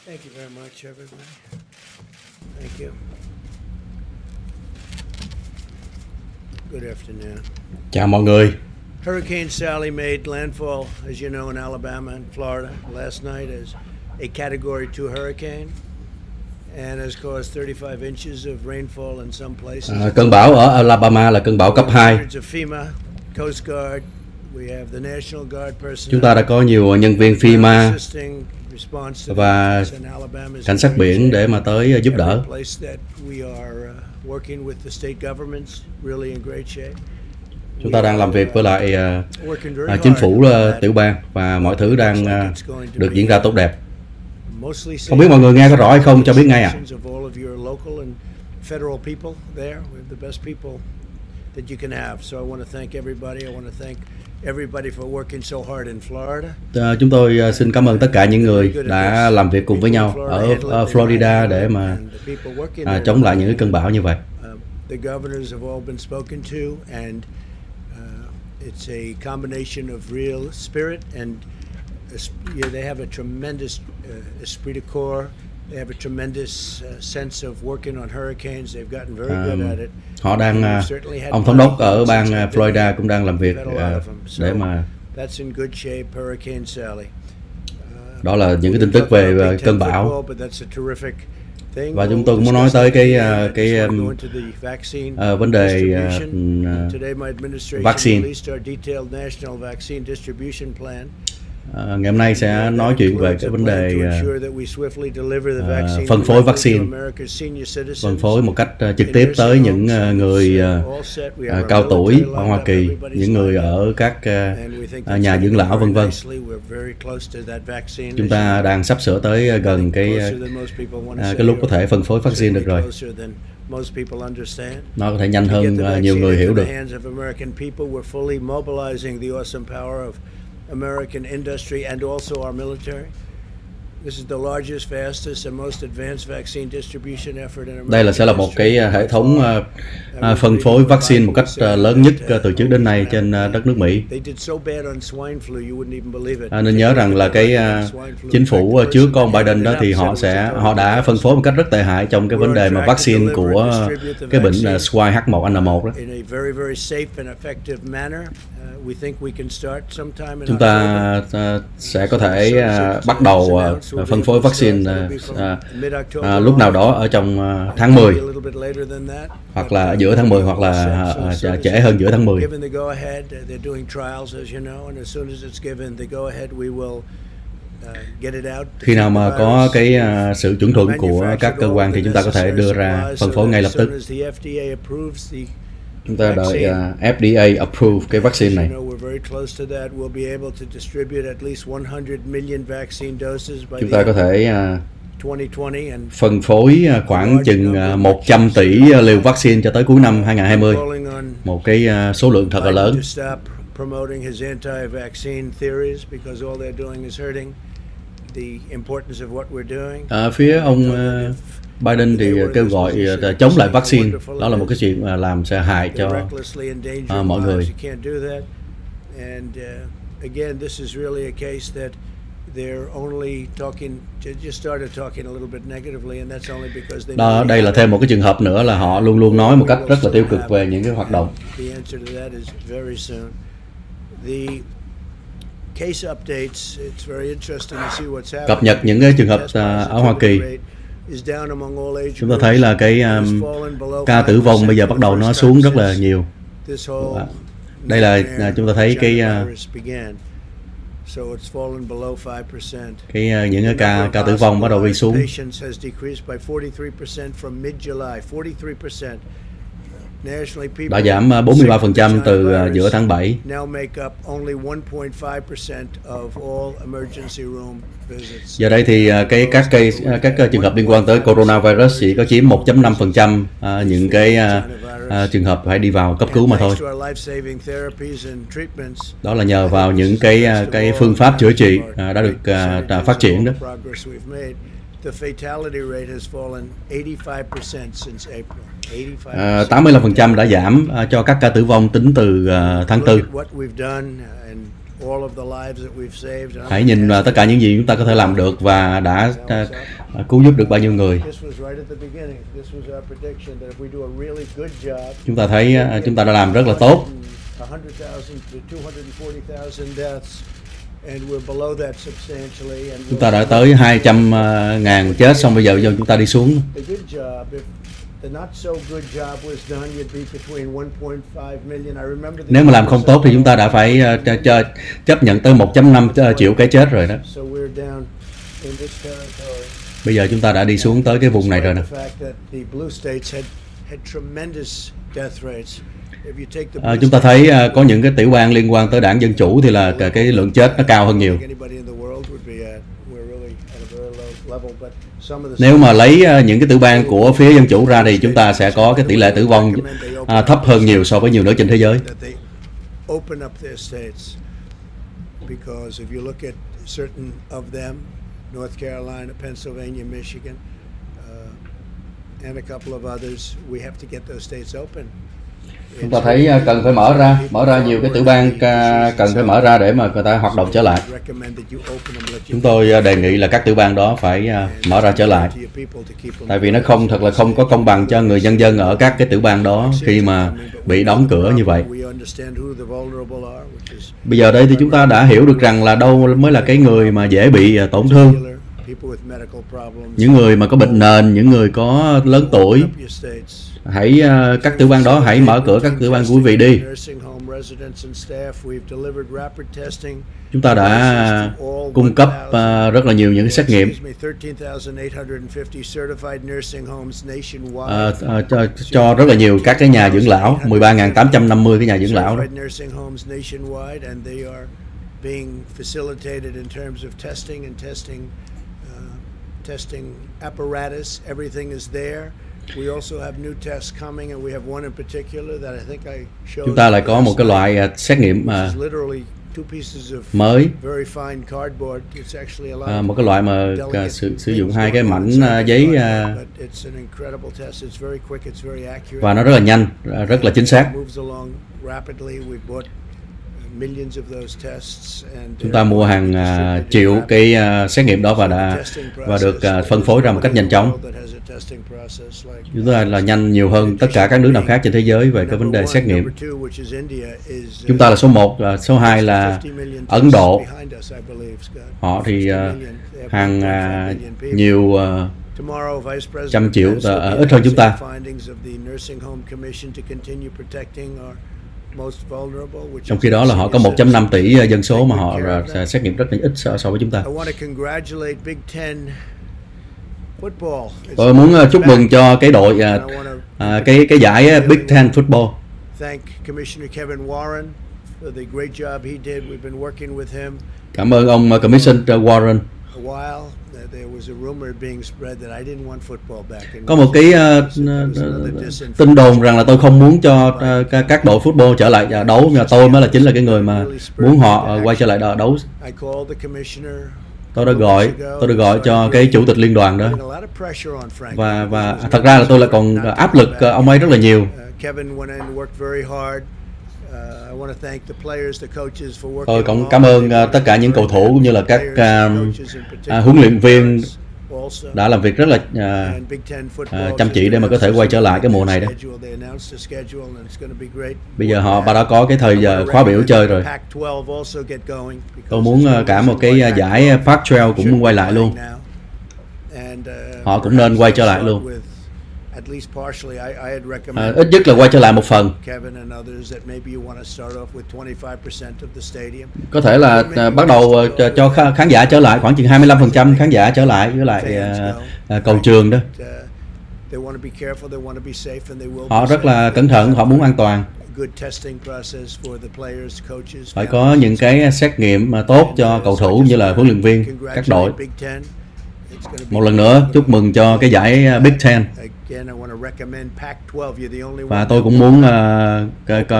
Thank you very much, everybody. Thank you. Good afternoon. Chào mọi người. Hurricane Sally made landfall, as you know, in Alabama and Florida last night as a Category 2 hurricane and has caused 35 inches of rainfall in some places. Cơn bão ở Alabama là cơn bão cấp 2. FEMA, Coast Guard, we have the National Guard personnel. Chúng ta đã có nhiều nhân viên FEMA và cảnh sát biển để mà tới giúp đỡ. Chúng ta đang làm việc với lại chính phủ tiểu bang và mọi thứ đang được diễn ra tốt đẹp. Không biết mọi người nghe có rõ hay không, cho biết ngay ạ. Chúng tôi xin cảm ơn tất cả những người đã làm việc cùng với nhau ở Florida để mà chống lại những cái cơn bão như vậy. It's a combination of real spirit and they have a tremendous esprit de corps. They have a tremendous sense of working on hurricanes. They've gotten very good at it. Họ đang ông thống đốc ở bang Florida cũng đang làm việc để mà that's in good shape. Hurricane Sally. Đó là những cái tin tức về cơn bão. Và chúng tôi cũng muốn nói tới cái vấn đề vaccine. Ngày hôm nay sẽ nói chuyện về cái vấn đề phân phối vaccine, phân phối một cách trực tiếp tới những người cao tuổi ở Hoa Kỳ, những người ở các nhà dưỡng lão vân vân. Chúng ta đang sắp sửa tới gần cái lúc có thể phân phối vaccine được rồi. Nó có thể nhanh hơn nhiều người hiểu được. American industry and also our military. This is the largest, fastest and most advanced vaccine distribution effort in America. Đây sẽ là một cái hệ thống phân phối vaccine một cách lớn nhất từ trước đến nay trên đất nước Mỹ. Nên nhớ rằng là cái chính phủ trước con Biden đó thì họ đã phân phối một cách rất tệ hại trong cái vấn đề mà vaccine của cái bệnh swine H1N1 đó. Chúng ta sẽ có thể bắt đầu phân phối vaccine lúc nào đó ở trong tháng 10 hoặc là giữa tháng 10 hoặc là trễ hơn giữa tháng 10. Khi nào mà có cái sự chuẩn thuận của các cơ quan thì chúng ta có thể đưa ra phân phối ngay lập tức. Chúng ta đợi FDA approve cái vaccine này. Chúng ta có thể phân phối khoảng chừng 100 tỷ liều vaccine cho tới cuối năm 2020. Một cái số lượng thật là lớn. Phía ông Biden thì kêu gọi chống lại vaccine, đó là một cái chuyện mà làm sẽ hại cho mọi người. Đây là thêm một cái trường hợp nữa là họ luôn luôn nói một cách rất là tiêu cực về những cái hoạt động. Cập nhật những cái trường hợp ở Hoa Kỳ. Chúng ta thấy là cái ca tử vong bây giờ bắt đầu nó xuống rất là nhiều. Đây là chúng ta thấy những cái ca tử vong bắt đầu đi xuống. Đã giảm 43% từ giữa tháng 7. Giờ đây thì các trường hợp liên quan tới coronavirus chỉ có chiếm 1.5% những cái trường hợp phải đi vào cấp cứu mà thôi. Đó là nhờ vào những cái phương pháp chữa trị đã được phát triển đó. 85% đã giảm cho các ca tử vong tính từ tháng 4. Hãy nhìn tất cả những gì chúng ta có thể làm được và đã cứu giúp được bao nhiêu người. Chúng ta thấy chúng ta đã làm rất là tốt. Chúng ta đã tới 200.000 chết, xong bây giờ chúng ta đi xuống. Nếu mà làm không tốt thì chúng ta đã phải chấp nhận tới 1.5 triệu cái chết rồi đó. Bây giờ chúng ta đã đi xuống tới cái vùng này rồi nè. Chúng ta thấy có những cái tiểu bang liên quan tới đảng Dân Chủ thì là cái lượng chết nó cao hơn nhiều. Nếu mà lấy những cái tiểu bang của phía Dân Chủ ra thì chúng ta sẽ có cái tỷ lệ tử vong thấp hơn nhiều so với nhiều nước trên thế giới. North Carolina, Pennsylvania, Michigan, and a couple of others. We have to get those states open. Chúng ta thấy cần phải mở ra nhiều cái tiểu bang cần phải mở ra để mà người ta hoạt động trở lại. Chúng tôi đề nghị là các tiểu bang đó phải mở ra trở lại. Tại vì nó không có công bằng cho người dân ở các cái tiểu bang đó khi mà bị đóng cửa như vậy. Bây giờ đây thì chúng ta đã hiểu được rằng là đâu mới là cái người mà dễ bị tổn thương. Những người mà có bệnh nền, những người có lớn tuổi. Hãy các tiểu bang đó hãy mở cửa các tiểu bang của quý vị đi. Chúng ta đã cung cấp rất là nhiều những cái xét nghiệm cho rất là nhiều các cái nhà dưỡng lão, 13.850 cái nhà dưỡng lão đó. Chúng ta lại có một cái loại xét nghiệm mới, một cái loại mà sử dụng hai cái mảnh giấy và nó rất là nhanh, rất là chính xác. Chúng ta mua hàng triệu cái xét nghiệm đó và được phân phối ra một cách nhanh chóng. Chúng ta là nhanh nhiều hơn tất cả các nước nào khác trên thế giới về cái vấn đề xét nghiệm. Chúng ta là số 1, số 2 là Ấn Độ. Họ thì hàng nhiều trăm triệu, ít hơn chúng ta. Trong khi đó là họ có 1.5 tỷ dân số mà họ xét nghiệm rất là ít so với chúng ta. Tôi muốn chúc mừng cho cái đội cái giải Big Ten Football. Cảm ơn ông Commissioner Warren. Có một cái tin đồn rằng là tôi không muốn cho các đội football trở lại đấu, nhưng mà tôi mới chính là cái người mà muốn họ quay trở lại đấu. Tôi đã gọi cho cái chủ tịch liên đoàn đó, và thật ra là tôi là còn áp lực ông ấy rất là nhiều. Tôi cũng cảm ơn tất cả những cầu thủ cũng như là các huấn luyện viên đã làm việc rất là chăm chỉ để mà có thể quay trở lại cái mùa này đó. Bây giờ họ đã có cái thời giờ khóa biểu chơi rồi. Tôi muốn cả một cái giải Pac-12 cũng quay lại luôn. Họ cũng nên quay trở lại luôn. Ít nhất là quay trở lại một phần. Có thể là bắt đầu cho khán giả trở lại, khoảng chừng 25% khán giả trở lại với lại cầu trường đó. Họ rất là cẩn thận, họ muốn an toàn. Phải có những cái xét nghiệm tốt cho cầu thủ như là huấn luyện viên, các đội. Một lần nữa chúc mừng cho cái giải Big Ten. Và tôi cũng muốn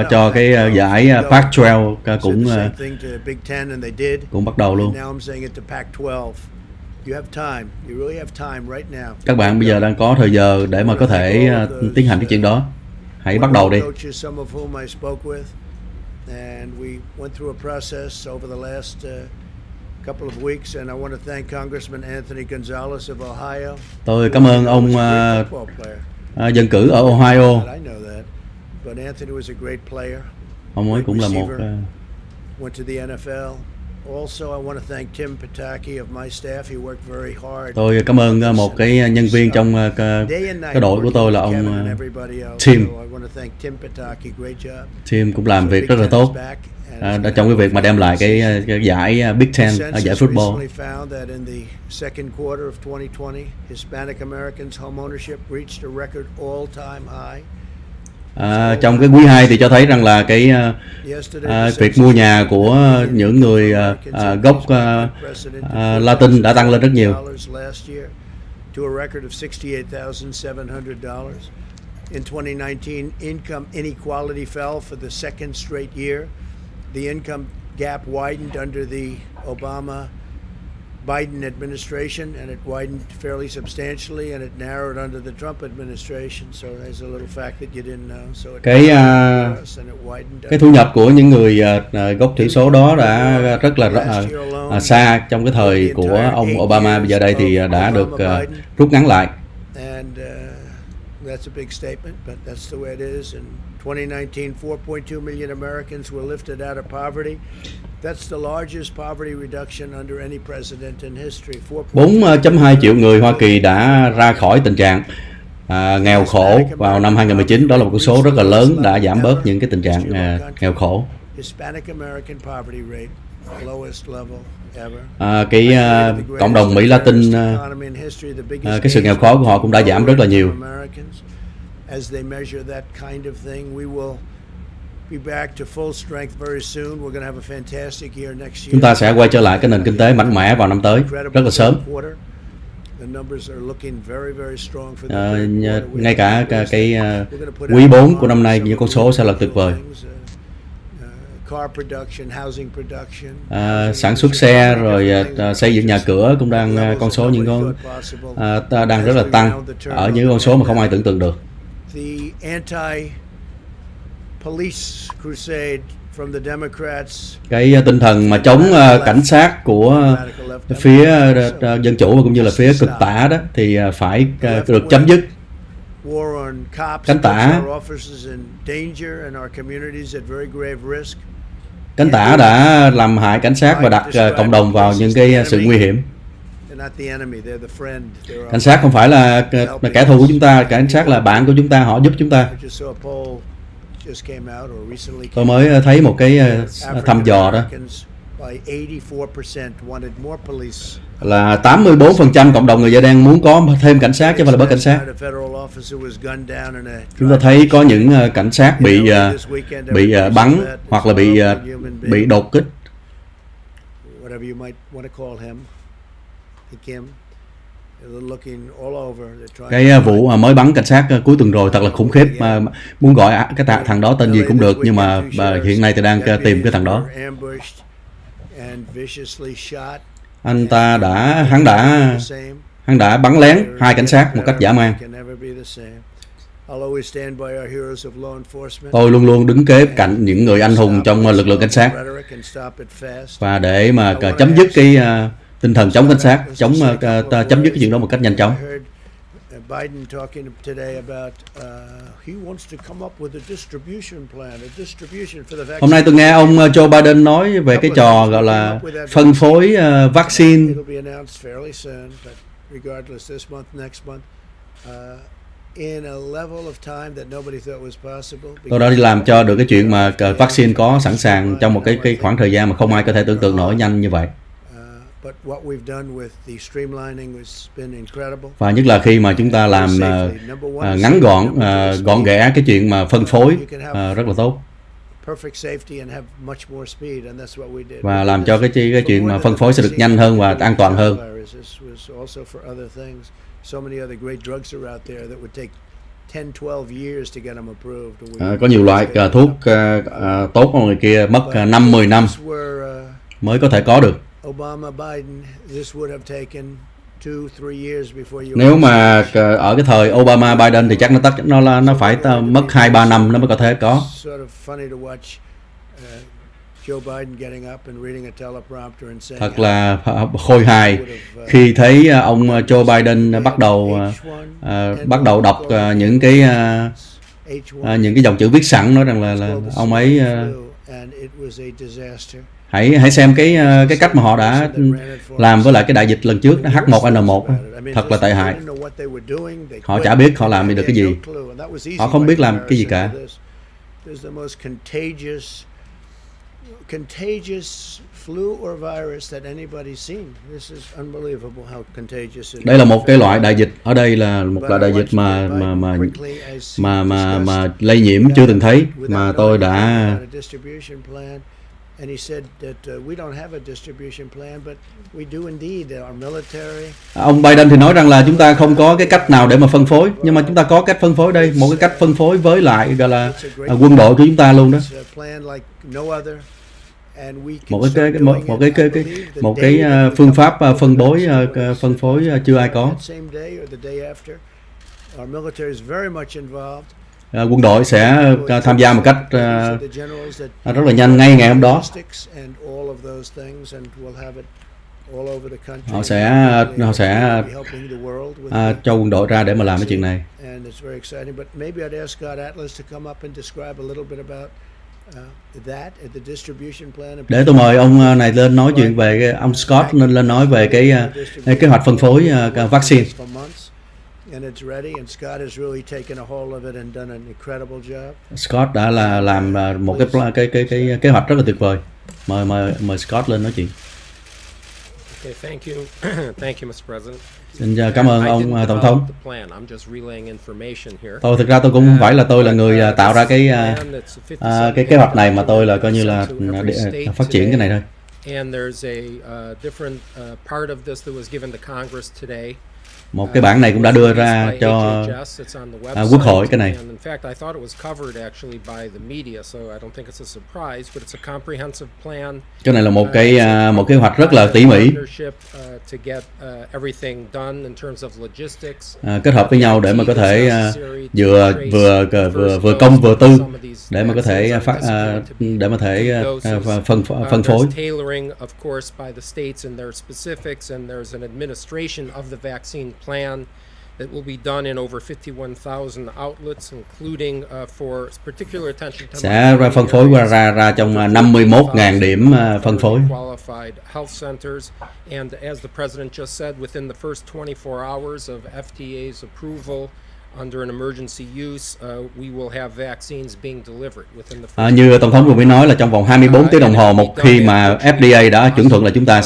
cho cái giải Pac-12 cũng bắt đầu luôn. Các bạn bây giờ đang có thời giờ để mà có thể tiến hành cái chuyện đó. Hãy bắt đầu đi. and we went through a process over the last couple of weeks, and I want to thank Congressman Anthony Gonzalez of Ohio. Tôi cảm ơn ông dân cử ở Ohio. I know that, but Anthony was a great player. Ông ấy cũng là một went to the NFL. Also, I want to thank Tim Pataki of my staff. He worked very hard. Tôi cảm ơn một cái nhân viên trong cái đội của tôi là ông Tim. Tim cũng làm việc rất là tốt trong cái việc mà đem lại cái giải Big Ten, giải football. Trong cái quý 2 thì cho thấy rằng là cái việc mua nhà của những người gốc Latin đã tăng lên rất nhiều. In 2019, income inequality fell for the second straight year. The income gap widened under the Obama-Biden administration, and it widened fairly substantially, and it narrowed under the Trump administration. So there's a little fact that you didn't know. So it cái thu nhập của những người gốc thiểu số đó đã rất là xa trong cái thời của ông Obama. Bây giờ đây thì đã được rút ngắn lại. That's a big statement, but that's the way it is. In 2019, 4.2 million Americans were lifted out of poverty. That's the largest poverty reduction under any president in history. 4.2 triệu người Hoa Kỳ đã ra khỏi tình trạng nghèo khổ vào năm 2019. Đó là một con số rất là lớn, đã giảm bớt những cái tình trạng nghèo khổ. Hispanic American poverty rate, lowest level. Cái cộng đồng Mỹ Latin, cái sự nghèo khó của họ cũng đã giảm rất là nhiều. Chúng ta sẽ quay trở lại cái nền kinh tế mạnh mẽ vào năm tới, rất là sớm. Ngay cả cái quý 4 của năm nay, những con số sẽ là tuyệt vời. Sản xuất xe rồi xây dựng nhà cửa cũng đang con số những con đang rất là tăng ở những con số mà không ai tưởng tượng được. Cái tinh thần mà chống cảnh sát của phía dân chủ và cũng như là phía cực tả đó thì phải được chấm dứt. Cánh tả đã làm hại cảnh sát và đặt cộng đồng vào những cái sự nguy hiểm. Cảnh sát không phải là kẻ thù của chúng ta, cảnh sát là bạn của chúng ta, họ giúp chúng ta. Tôi mới thấy một cái thăm dò đó là 84% cộng đồng người da đen muốn có thêm cảnh sát chứ không phải là bớt cảnh sát. Chúng ta thấy có những cảnh sát bị bắn hoặc là bị đột kích. Cái vụ mới bắn cảnh sát cuối tuần rồi thật là khủng khiếp. Muốn gọi cái thằng đó tên gì cũng được, nhưng mà hiện nay thì đang tìm cái thằng đó. Hắn đã bắn lén hai cảnh sát một cách dã man. Tôi luôn luôn đứng kế cạnh những người anh hùng trong lực lượng cảnh sát, và để mà chấm dứt cái tinh thần chống cảnh sát, chấm dứt cái chuyện đó một cách nhanh chóng. Hôm nay tôi nghe ông Joe Biden nói về cái trò gọi là phân phối vaccine. Tôi đã đi làm cho được cái chuyện mà vaccine có sẵn sàng trong một cái khoảng thời gian mà không ai có thể tưởng tượng nổi nhanh như vậy. Và nhất là khi mà chúng ta làm ngắn gọn ghẽ cái chuyện mà phân phối rất là tốt, và làm cho cái chuyện mà phân phối sẽ được nhanh hơn và an toàn hơn. Có nhiều loại thuốc tốt của người kia mất 5-10 năm mới có thể có được. Nếu mà ở cái thời Obama Biden thì chắc nó phải mất 2-3 năm nó mới có thể có. Joe Biden getting up and reading a teleprompter and saying Thật là khôi hài khi thấy ông Joe Biden bắt đầu đọc những cái dòng chữ viết sẵn, nói rằng là ông ấy hãy xem cái cách mà họ đã làm với lại cái đại dịch lần trước, H1N1, thật là tệ hại. Họ chả biết họ làm được cái gì, họ không biết làm cái gì cả. Contagious flu or virus that anybody's seen. This is unbelievable how contagious it is. Đây là một cái loại đại dịch, ở đây là một loại đại dịch mà lây nhiễm chưa từng thấy, mà tôi đã. And he said that we don't have a distribution plan, but we do indeed. Our military. Ông Biden thì nói rằng là chúng ta không có cái cách nào để mà phân phối, nhưng mà chúng ta có cách phân phối đây, một cái cách phân phối với lại gọi là quân đội của chúng ta luôn đó. Một cái phương pháp phân phối chưa ai có. Quân đội sẽ tham gia một cách rất là nhanh ngay ngày hôm đó. Họ sẽ cho quân đội ra để mà làm cái chuyện này. Để tôi mời ông này lên nói chuyện về ông Scott lên nói về cái kế hoạch phân phối vaccine. Scott đã làm một cái kế hoạch rất là tuyệt vời. Mời Scott lên nói chuyện. Thank you, Mr. President. Xin cảm ơn ông Tổng thống. Thực ra tôi cũng không phải là tôi là người tạo ra cái kế hoạch này, mà tôi là coi như là phát triển cái này thôi. Một cái bản này cũng đã đưa ra cho Quốc hội cái này. Cái này là một kế hoạch rất là tỉ mỉ, kết hợp với nhau để mà có thể vừa công vừa tư, để mà có thể phân phối. That will be done in over 51,000 outlets, including for particular attention to sẽ phân phối ra trong 51.000 điểm phân phối. Qualified health centers, and as the president just said, within the first 24 hours of FDA's approval under an emergency use, we will have vaccines being delivered within the first. Như Tổng thống vừa mới nói là trong vòng 24 tiếng đồng hồ một khi mà FDA đã chuẩn thuận là chúng ta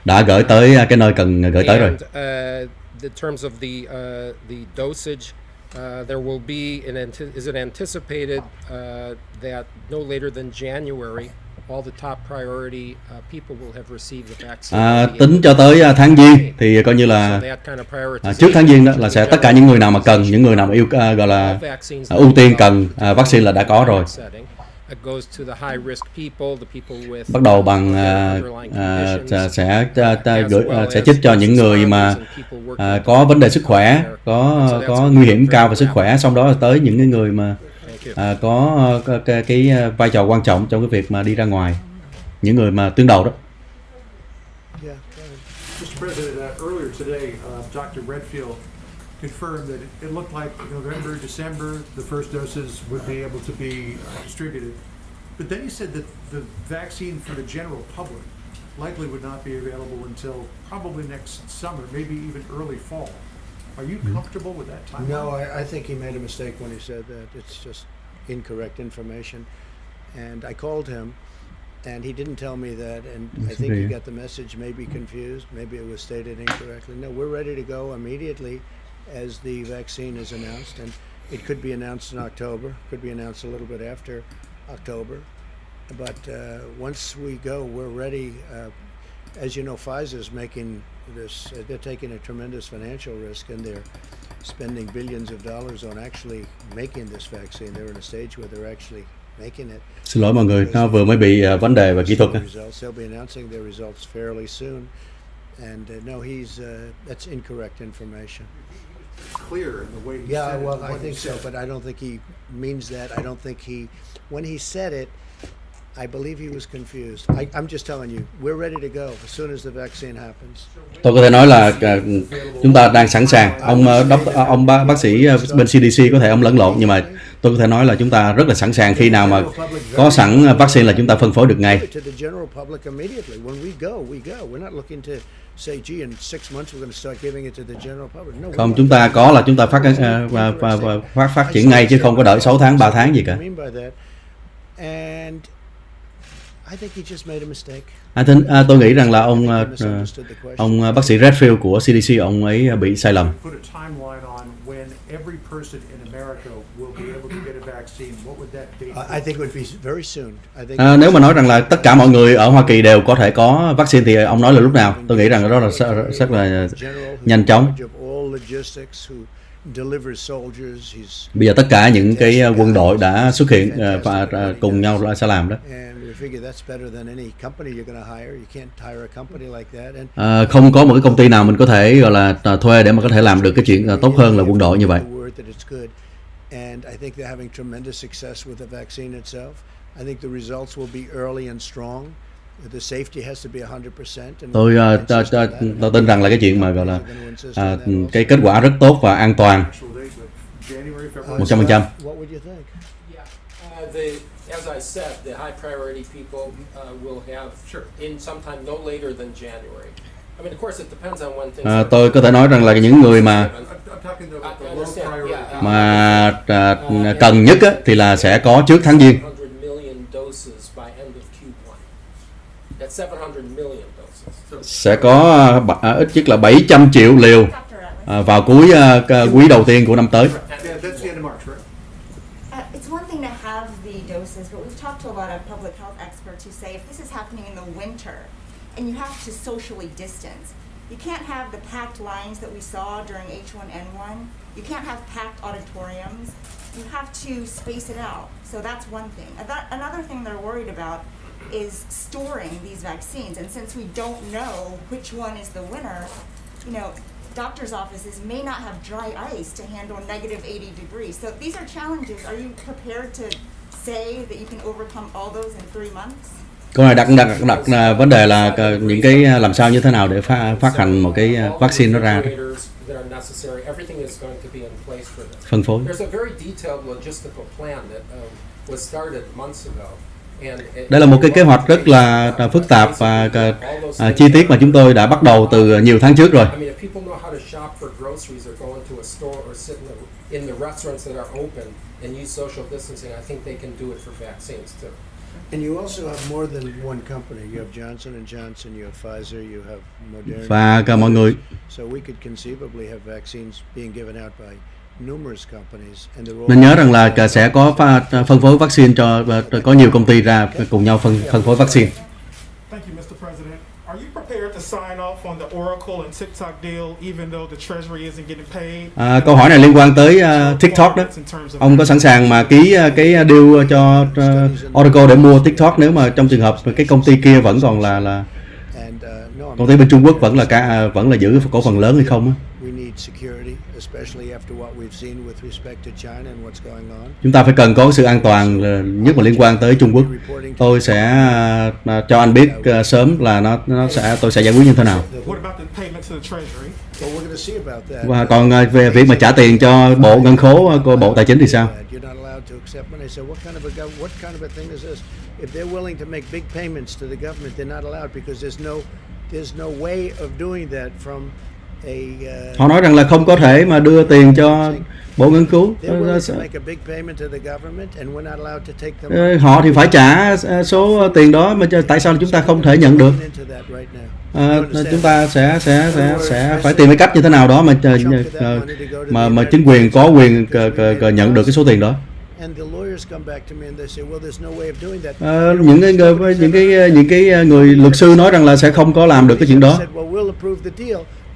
đã gửi tới cái nơi cần gửi tới rồi. In terms of the dosage, there will be is it anticipated that no later than January, all the top priority people will have received the vaccine. Tính cho tới tháng Giêng thì coi như là trước tháng Giêng đó là sẽ tất cả những người nào mà cần, những người nào mà gọi là ưu tiên cần vaccine là đã có rồi. Bắt đầu bằng sẽ chích cho những người mà có vấn đề sức khỏe, có nguy hiểm cao về sức khỏe, xong đó là tới những cái người mà có cái vai trò quan trọng trong cái việc mà đi ra ngoài, những người mà tuyến đầu đó. Confirmed that it looked like November, December, the first doses would be able to be distributed. But then he said that the vaccine for the general public likely would not be available until probably next summer, maybe even early fall. Are you comfortable with that timeline? No, I think he made a mistake when he said that. It's just incorrect information. And I called him, and he didn't tell me that, and I think he got the message maybe confused. Maybe it was stated incorrectly. No, we're ready to go immediately as the vaccine is announced, and it could be announced in October, could be announced a little bit after October, but once we go, we're ready. As you know, Pfizer's making this, they're taking a tremendous financial risk, and they're spending billions of dollars on actually making this vaccine. They're in a stage where they're actually making it. Xin lỗi mọi người, nó vừa mới bị vấn đề về kỹ thuật. They'll be announcing their results fairly soon, and no, that's incorrect information. Clear in the way he said said it. Yeah, well, I think so, but I don't think he means that. I don't think when he said it, I believe he was confused. I'm just telling you, we're ready to go as soon as the vaccine happens. Tôi có thể nói là chúng ta đang sẵn sàng. Ông bác sĩ bên CDC có thể ông lẫn lộn, nhưng mà tôi có thể nói là chúng ta rất là sẵn sàng. Khi nào mà có sẵn vaccine là chúng ta phân phối được ngay. Không, chúng ta có là chúng ta phát triển ngay chứ không có đợi 6 tháng, 3 tháng gì cả. Tôi nghĩ rằng là ông bác sĩ Redfield của CDC, ông ấy bị sai lầm. Nếu mà nói rằng là tất cả mọi người ở Hoa Kỳ đều có thể có vaccine thì ông nói là lúc nào? Tôi nghĩ rằng đó là rất là nhanh chóng. Bây giờ tất cả những cái quân đội đã xuất hiện và cùng nhau sẽ làm đó. Không có một cái công ty nào mình có thể gọi là thuê để mà có thể làm được cái chuyện tốt hơn là quân đội như vậy. Tôi tin rằng là cái chuyện mà gọi là cái kết quả rất tốt và an toàn 100%. As I said, the high priority people will have in sometime no later than January. I mean, of course, it depends on when things. Tôi có thể nói rằng là những người mà cần nhất á, thì là sẽ có trước tháng Giêng. Sẽ có ít nhất là 700 triệu liều vào cuối quý đầu tiên của năm tới. But we've talked to a lot of public health experts who say if this is happening in the winter and you have to socially distance, you can't have the packed lines that we saw during H1N1. You can't have packed auditoriums. You have to space it out. So that's one thing. Another thing they're worried about is storing these vaccines. And since we don't know which one is the winner, you know, doctors' offices may not have dry ice to handle negative 80 degrees. So these are challenges. Are you prepared to say that you can overcome all those in 3 months? Câu này đặt vấn đề là những cái làm sao như thế nào để phát hành một cái vaccine nó ra đó. Phân phối. Đây là một cái kế hoạch rất là phức tạp và chi tiết mà chúng tôi đã bắt đầu từ nhiều tháng trước rồi. And use social distancing, I think they can do it for vaccines too. And you also have more than one company. You have Johnson & Johnson, you have Pfizer, you have Moderna. Và cả mọi người. So we could conceivably have vaccines being given out by numerous companies. Nên nhớ rằng là sẽ có phân phối vaccine cho có nhiều công ty ra cùng nhau phân phối vaccine. Thank you, Mr. President. Are you prepared to sign off on the Oracle and TikTok deal even though the Treasury isn't getting paid? Câu hỏi này liên quan tới TikTok đó. Ông có sẵn sàng mà ký cái deal cho Oracle để mua TikTok nếu mà trong trường hợp cái công ty kia vẫn còn là công ty bên Trung Quốc vẫn là giữ cổ phần lớn hay không á? Chúng ta phải cần có sự an toàn nhất mà liên quan tới Trung Quốc. Tôi sẽ cho anh biết sớm là tôi sẽ giải quyết như thế nào. Và còn về việc mà trả tiền cho bộ ngân khố của Bộ Tài chính thì sao? Họ nói rằng là không có thể mà đưa tiền cho bộ nghiên cứu. Họ thì phải trả số tiền đó, mà tại sao chúng ta không thể nhận được? Chúng ta sẽ phải tìm cái cách như thế nào đó mà chính quyền có quyền nhận được cái số tiền đó. Những cái người luật sư nói rằng là sẽ không có làm được cái chuyện đó.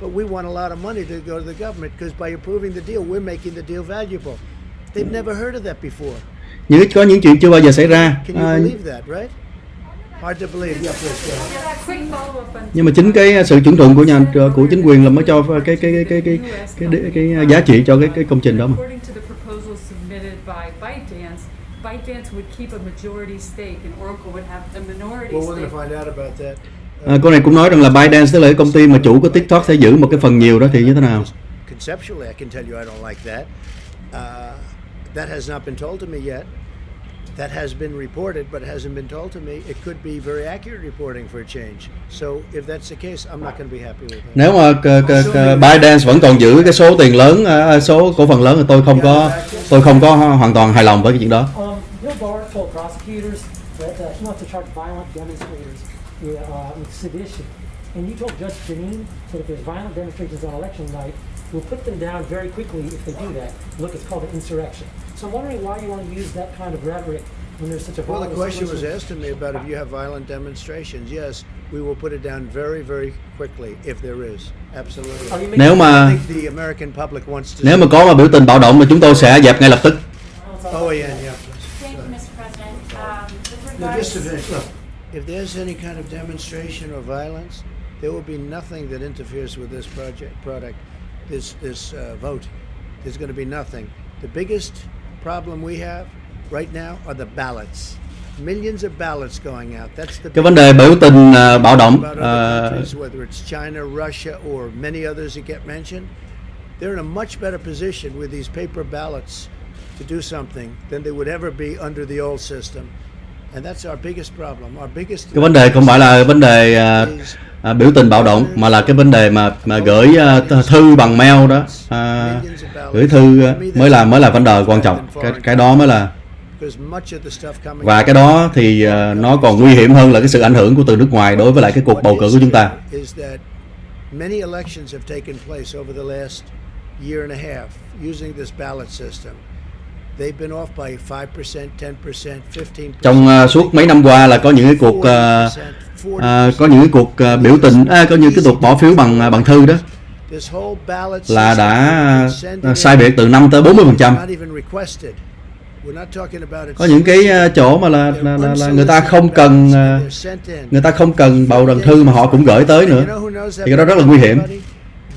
But we want a lot of money to go to the government because by approving the deal, we're making the deal valuable. They've never heard of that before. Có những chuyện chưa bao giờ xảy ra. Can you believe that, right? Hard to believe. Yeah, please. Nhưng mà chính cái sự chuẩn thuận của chính quyền là mới cho cái giá trị cho cái công trình đó mà. ByteDance would keep a majority stake and Oracle would have a minority Well, we're going stake. to find out about that. Cô này cũng nói rằng là ByteDance, tức là cái công ty mà chủ của TikTok sẽ giữ một cái phần nhiều đó, thì như thế nào? Conceptually, I can tell you I don't like that. That has not been told to me yet. That has been reported, but it hasn't been told to me. It could be very accurate reporting for a change. So if that's the case, I'm not going to be happy with that. Nếu mà ByteDance vẫn còn giữ cái số tiền lớn, số cổ phần lớn, thì tôi không có hoàn toàn hài lòng với cái chuyện đó. Bill Barr told prosecutors that he wants to charge violent demonstrators with sedition. And you told Judge Janine that if there's violent demonstrations on election night, we'll put them down very quickly if they do that. Look, it's called an insurrection. So I'm wondering why you want to use that kind of rhetoric when there's such a Well, the violent question was situation. asked to me about if you have violent demonstrations. Yes, we will put it down very, very quickly if there is. Absolutely. Are you making Nếu I mà think the American public wants to. nếu mà có mà biểu tình bạo động thì chúng tôi sẽ dẹp ngay lập tức. Oh yeah, yeah. Thank you, Mr. President. With No, just regards, to finish, look, if there's any kind of demonstration or violence, there will be nothing that interferes with this product, this vote. There's going to be nothing. The biggest problem we have right now are the ballots. Millions of ballots going out. That's the Cái vấn đề biểu tình bạo động, about other countries, whether it's China, Russia, or many others that get mentioned. They're in a much better position with these paper ballots to do something than they would ever be under the old system. And that's our biggest problem. Our biggest cái vấn đề không phải là vấn đề biểu tình bạo động, mà là cái vấn đề mà gửi thư bằng mail đó, gửi thư mới là vấn đề quan trọng. Cái đó mới là, và cái đó thì nó còn nguy hiểm hơn là cái sự ảnh hưởng của từ nước ngoài đối với lại cái cuộc bầu cử của chúng ta. Many elections have taken place over the last year and a half using this ballot system. They've been off by 5%, 10%, 15%. Trong suốt mấy năm qua là có những cái cuộc biểu tình, có những cái cuộc bỏ phiếu bằng thư đó là đã sai biệt từ 5 tới 40%. Có những cái chỗ mà là người ta không cần bầu bằng thư mà họ cũng gửi tới nữa, thì cái đó rất là nguy hiểm.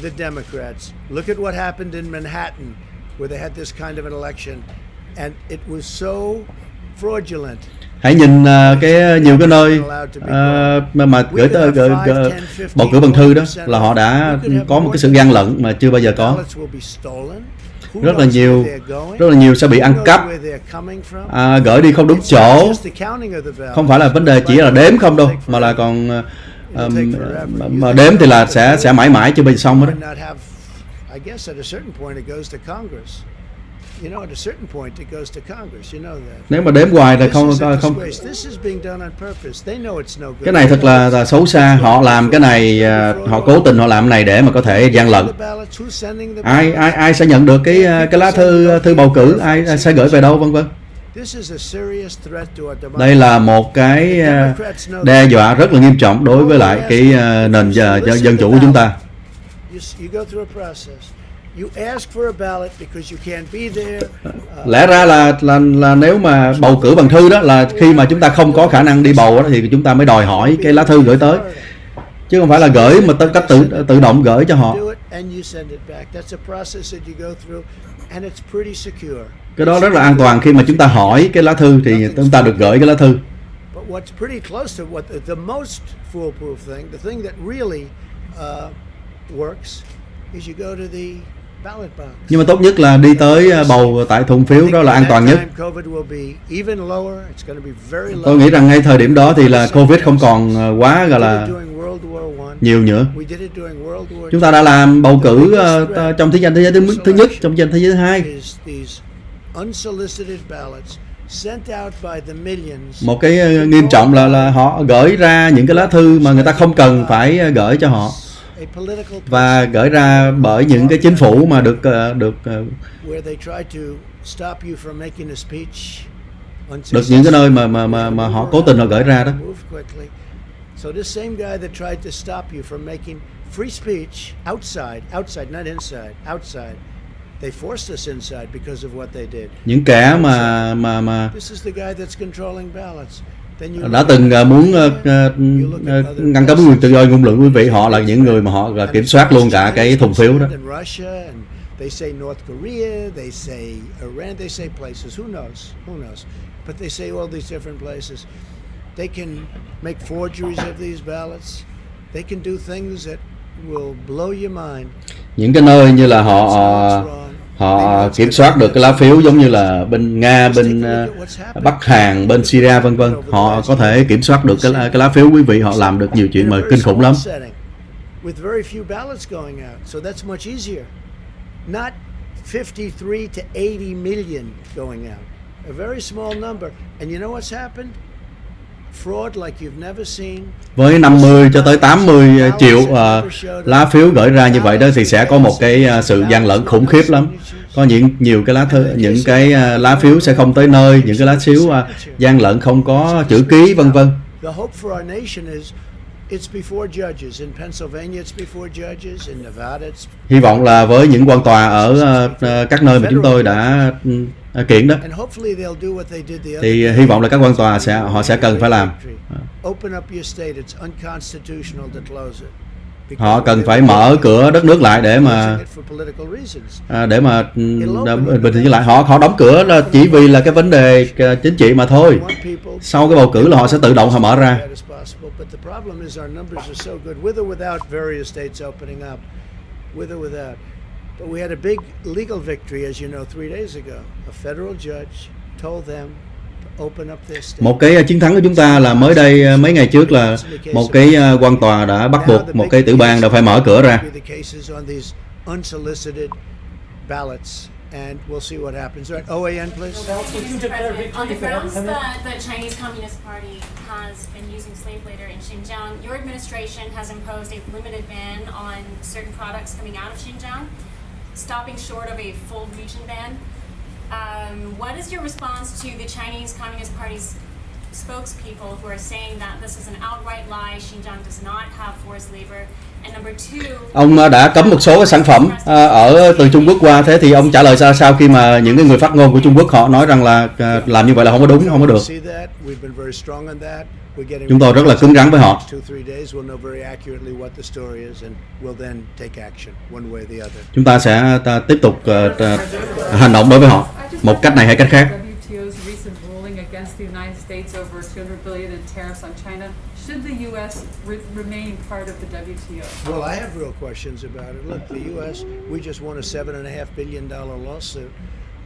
The Democrats. Look at what happened in Manhattan, where they had this kind of an election, and it was so fraudulent. Hãy nhìn nhiều cái nơi mà gửi bầu cử bằng thư đó là họ đã có một cái sự gian lận mà chưa bao giờ có. Rất là nhiều sẽ bị ăn cắp, gửi đi không đúng chỗ. Không phải là vấn đề chỉ là đếm không đâu, mà là còn mà đếm thì là sẽ mãi mãi chưa bao giờ xong hết đó. Nếu mà đếm hoài là không. Cái này thật là xấu xa. Họ làm cái này, họ cố tình họ làm cái này để mà có thể gian lận. Ai sẽ nhận được cái lá thư bầu cử, ai sẽ gửi về đâu, vân vân. Đây là một cái đe dọa rất là nghiêm trọng đối với lại cái nền dân chủ của chúng ta. Lẽ ra là nếu mà bầu cử bằng thư đó là khi mà chúng ta không có khả năng đi bầu đó, thì chúng ta mới đòi hỏi cái lá thư gửi tới, chứ không phải là gửi mà tất cách tự động gửi cho họ. Cái đó rất là an toàn. Khi mà chúng ta hỏi cái lá thư thì chúng ta được gửi cái lá thư. Nhưng mà tốt nhất là đi tới bầu tại thùng phiếu, đó là an toàn nhất. Tôi nghĩ rằng ngay thời điểm đó thì là Covid không còn quá gọi là nhiều nữa. Chúng ta đã làm bầu cử trong chiến tranh thế giới thứ nhất, trong chiến tranh thế giới thứ hai. Một cái nghiêm trọng là họ gửi ra những cái lá thư mà người ta không cần phải gửi cho họ, và gửi ra bởi những cái chính phủ mà được những cái nơi mà họ cố tình họ gửi ra đó. So this same guy that tried to stop you from making free speech outside, not inside, outside. They forced us inside because of what they did. Những kẻ mà This is the guy that's controlling ballots. Đã từng muốn ngăn cấm quyền tự do ngôn luận, quý vị, họ là những người mà họ kiểm soát luôn cả cái thùng phiếu đó. They say North Korea, they say Iran, they say places. Who knows? But they say all these different places. They can make forgeries of these ballots. They can do things that will blow your mind. Những cái nơi như là họ kiểm soát được cái lá phiếu giống như là bên Nga, bên Bắc Hàn, bên Syria vân vân. Họ có thể kiểm soát được cái lá phiếu, quý vị, họ làm được nhiều chuyện mà kinh khủng lắm. With very few ballots going out, so that's much easier. Not 53 to 80 million going out. A very small number. And you know what's happened? Fraud like you've never seen. Với 50 cho tới 80 triệu lá phiếu gửi ra như vậy đó thì sẽ có một cái sự gian lận khủng khiếp lắm. Có những cái lá phiếu sẽ không tới nơi, những cái lá phiếu gian lận không có chữ ký vân vân. The hope for our nation is it's before judges. In Pennsylvania it's before judges. In Nevada it's... Hy vọng là với những quan tòa ở các nơi mà chúng tôi đã kiện đó, thì hy vọng là các quan tòa họ sẽ cần phải làm. Họ cần phải mở cửa đất nước lại để mà bình thường lại. Họ đóng cửa chỉ vì là cái vấn đề chính trị mà thôi. Sau cái bầu cử là họ sẽ tự động họ mở ra. But we had a big legal victory, as you know, 3 days ago. A federal judge told them to open up their state. Một cái chiến thắng của chúng ta là mới đây mấy ngày trước là một cái quan tòa đã bắt buộc một cái tiểu bang đã phải mở cửa ra. And we'll see what happens. Right, OAN, please. On the grounds that the Chinese Communist Party has been using slave labor in Xinjiang, your administration has imposed a limited ban on certain products coming out of Xinjiang, stopping short of a full region ban. What is your response to the Chinese Communist Party's spokespeople who are saying that this is an outright lie, Xinjiang does not have forced labor? Ông đã cấm một số cái sản phẩm từ Trung Quốc qua, thế thì ông trả lời ra sao khi mà những cái người phát ngôn của Trung Quốc họ nói rằng là làm như vậy là không có đúng, không có được. Chúng tôi rất là cứng rắn với họ. Chúng ta sẽ tiếp tục hành động đối với họ một cách này hay cách khác. Against the United States over $200 billion in tariffs on China. Should the U.S. remain part of the WTO? Well, I have real questions about it. Look, the U.S. we just won a $7.5 billion lawsuit.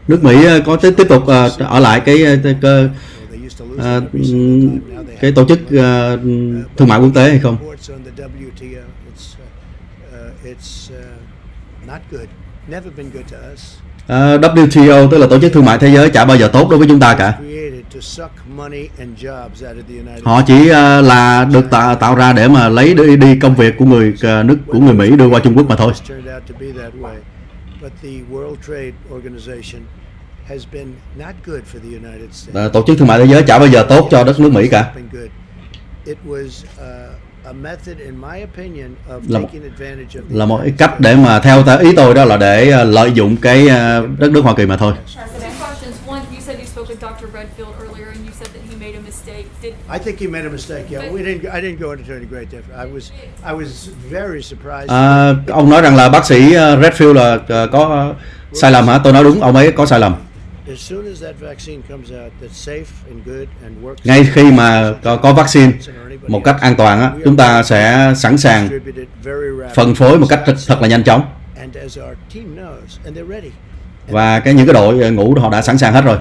Nước Mỹ có tiếp tục ở lại cái tổ chức thương mại quốc tế hay không? It's not good. Never been good to us. WTO tức là tổ chức thương mại thế giới chả bao giờ tốt đối với chúng ta cả. Họ chỉ là được tạo ra để mà lấy đi công việc của người Mỹ đưa qua Trung Quốc mà thôi. Tổ chức thương mại thế giới chả bao giờ tốt cho đất nước Mỹ cả. Là một cái cách để mà theo ý tôi đó là để lợi dụng cái đất nước Hoa Kỳ mà thôi. I think he made a mistake. Yeah, I didn't go into any great depth. I was very surprised. Ông nói rằng là bác sĩ Redfield là có sai lầm hả? Tôi nói đúng, ông ấy có sai lầm. Ngay khi mà có vaccine một cách an toàn á, chúng ta sẽ sẵn sàng phân phối một cách thật là nhanh chóng. Và những cái đội ngũ họ đã sẵn sàng hết rồi.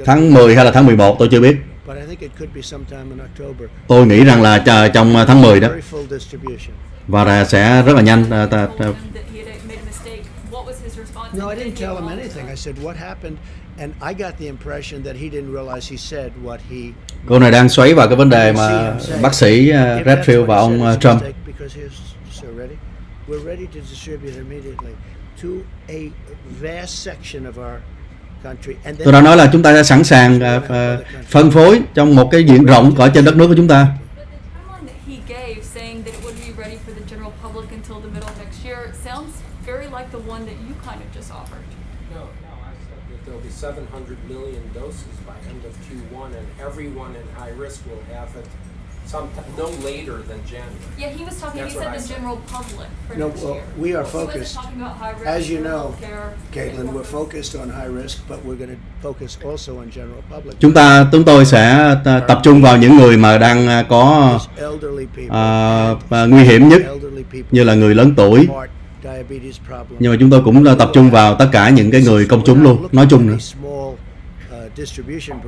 Tháng 10 hay là tháng 11 tôi chưa biết. Tôi nghĩ rằng là trong tháng 10 đó. Và sẽ rất là nhanh. No, I didn't tell him anything. I said what happened, and I got the impression that he didn't realize he said what he. Cô này đang xoáy vào cái vấn đề mà bác sĩ Redfield và ông Trump. We're ready to distribute immediately to a vast section of our country. Tôi đã nói là chúng ta đã sẵn sàng phân phối trong một cái diện rộng ở trên đất nước của chúng ta. Very like the one that you kind of just offered. No, I said that there'll be 700 million doses by end of Q1, and everyone in high risk will have it No later than January. Yeah, he was talking, he That's said what I the said. general public for No, next well, year. we are He wasn't focused, talking about high risk as you or know, healthcare. Caitlin, we're focused on high risk, but we're going to focus also on general public. Chúng tôi sẽ tập trung vào những người mà đang có These elderly people, nguy hiểm nhất, elderly people, như là người lớn tuổi. heart, diabetes problem. Nhưng mà chúng tôi cũng tập trung vào tất cả những cái người công chúng luôn, nói chung nữa.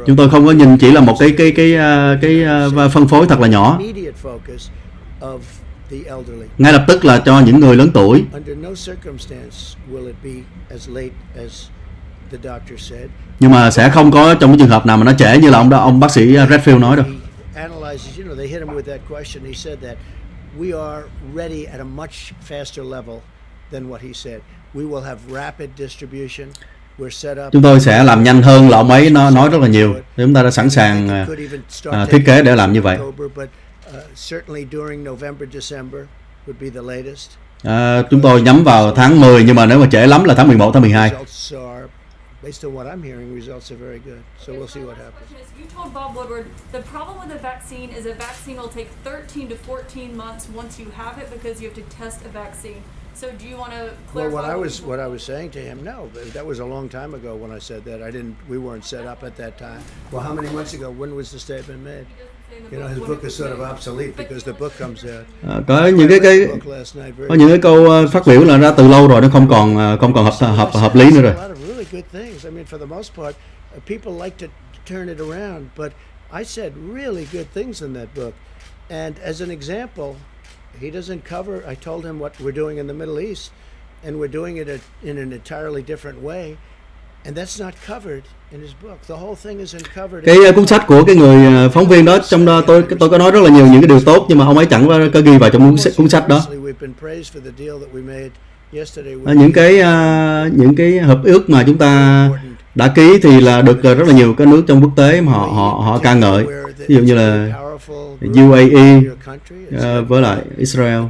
Chúng tôi không có nhìn chỉ là một cái phân phối thật là nhỏ. Ngay lập tức là cho những người lớn tuổi. Nhưng mà sẽ không có trong cái trường hợp nào mà nó trễ như là ông bác sĩ Redfield nói đâu. We are ready at a much faster level than what he said. We will have rapid distribution. We're set up. Chúng tôi sẽ làm nhanh hơn là ông ấy nói rất là nhiều. Chúng ta đã sẵn sàng thiết kế để làm như vậy. Chúng tôi nhắm vào tháng 10, nhưng mà nếu mà trễ lắm là tháng 11, tháng 12. Based on what I'm hearing, results are very good. So we'll see what happens. You told Bob Woodward the problem with the vaccine is a vaccine will take 13 to 14 months once you have it because you have to test a vaccine. So do you want to clarify? Well, what I was saying to him, no, that was a long time ago when I said that. We weren't set up at that time. Well, how many months ago? When was the statement made? You know, his book is sort of obsolete because the book comes out. Có những cái câu phát biểu là ra từ lâu rồi, nó không còn hợp lý nữa rồi. Good things. I mean, for the most part, people like to turn it around, but I said really good things in that book. And as an example, he doesn't cover, I told him what we're doing in the Middle East, and we're doing it in an entirely different way, and that's not covered in his book. The whole thing isn't covered. Cái cuốn sách của cái người phóng viên đó, trong đó tôi có nói rất là nhiều những cái điều tốt, nhưng mà ông ấy chẳng có ghi vào trong cuốn sách đó. Những cái hợp ước mà chúng ta đã ký thì là được rất là nhiều các nước trong quốc tế mà họ ca ngợi, ví dụ như là UAE với lại Israel.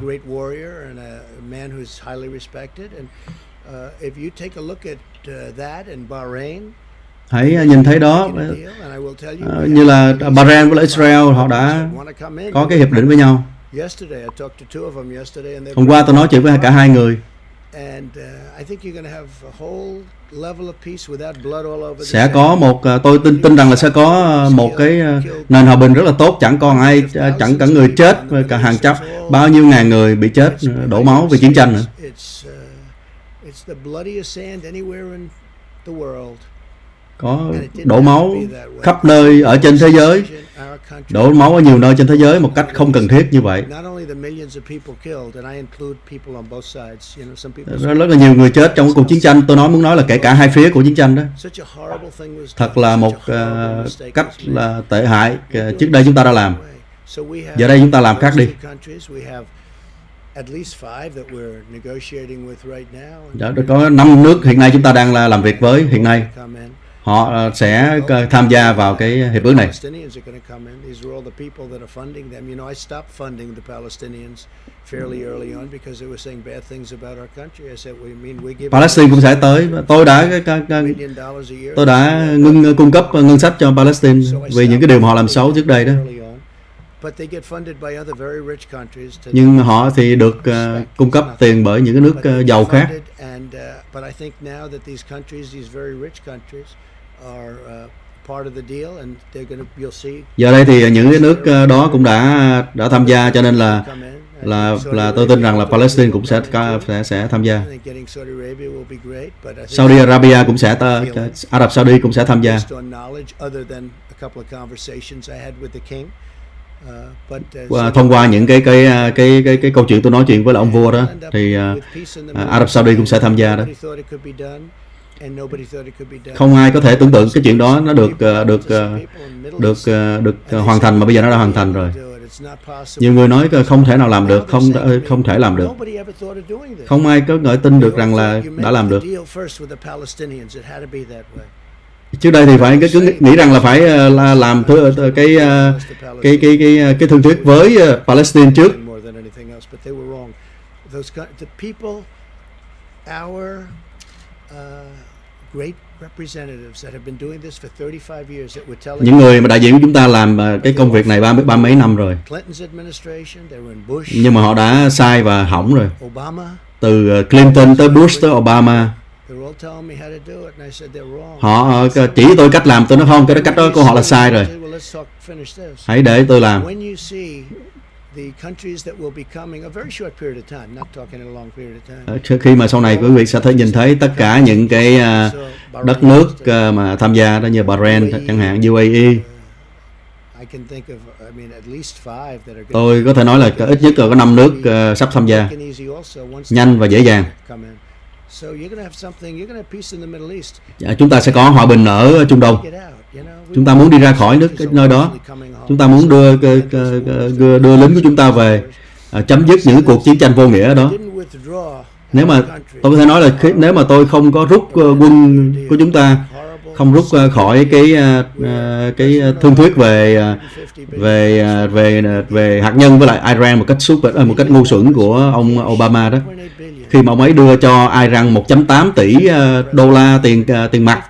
Hãy nhìn thấy đó, như là Bahrain với lại Israel họ đã có cái hiệp định với nhau. Hôm qua tôi nói chuyện với cả hai người. Sẽ có một, tôi tin rằng là sẽ có một cái nền hòa bình rất là tốt, chẳng cả người chết, cả hàng trăm bao nhiêu ngàn người bị chết đổ máu vì chiến tranh nữa. Có đổ máu khắp nơi ở trên thế giới, đổ máu ở nhiều nơi trên thế giới một cách không cần thiết như vậy. Rất là nhiều người chết trong cuộc chiến tranh, tôi muốn nói là kể cả hai phía của chiến tranh đó. Thật là một cách là tệ hại trước đây chúng ta đã làm. Giờ đây chúng ta làm khác đi. Có 5 nước hiện nay chúng ta đang làm việc với hiện nay. Họ sẽ tham gia vào cái hiệp ước này. Palestine cũng sẽ tới. Tôi đã ngưng cung cấp ngân sách cho Palestine vì những cái điều mà họ làm xấu trước đây đó. Nhưng họ thì được cung cấp tiền bởi những cái nước giàu khác. Giờ đây thì những cái nước đó cũng đã tham gia, cho nên là tôi tin rằng là Palestine cũng sẽ tham gia. Saudi Arabia cũng sẽ Ả Rập Saudi cũng sẽ tham gia. Và thông qua những cái câu chuyện tôi nói chuyện với là ông vua đó, thì Ả Rập Saudi cũng sẽ tham gia đó. Không ai có thể tưởng tượng cái chuyện đó nó được hoàn thành, mà bây giờ nó đã hoàn thành rồi. Nhiều người nói không thể nào làm được, không thể làm được. Không ai có ngợi tin được rằng là đã làm được. Trước đây thì phải cứ nghĩ rằng là phải làm cái thương thuyết với Palestine trước. Những người mà đại diện của chúng ta làm cái công việc này ba mấy năm rồi, nhưng mà họ đã sai và hỏng rồi. Từ Clinton tới Bush tới Obama, họ chỉ tôi cách làm, tôi nói không, cái cách đó của họ là sai rồi, hãy để tôi làm. Khi mà sau này quý vị sẽ nhìn thấy tất cả những cái đất nước mà tham gia đó, như Bahrain chẳng hạn, UAE, tôi có thể nói là ít nhất là có 5 nước sắp tham gia, nhanh và dễ dàng. Chúng ta sẽ có hòa bình ở Trung Đông. Chúng ta muốn đi ra khỏi cái nơi đó. Chúng ta muốn đưa lính của chúng ta về, chấm dứt những cuộc chiến tranh vô nghĩa đó. Nếu mà tôi có thể nói là nếu mà tôi không có rút quân của chúng ta, không rút khỏi cái thương thuyết về hạt nhân với lại Iran một cách ngu xuẩn của ông Obama đó, khi mà ông ấy đưa cho Iran 1.8 tỷ đô la tiền mặt.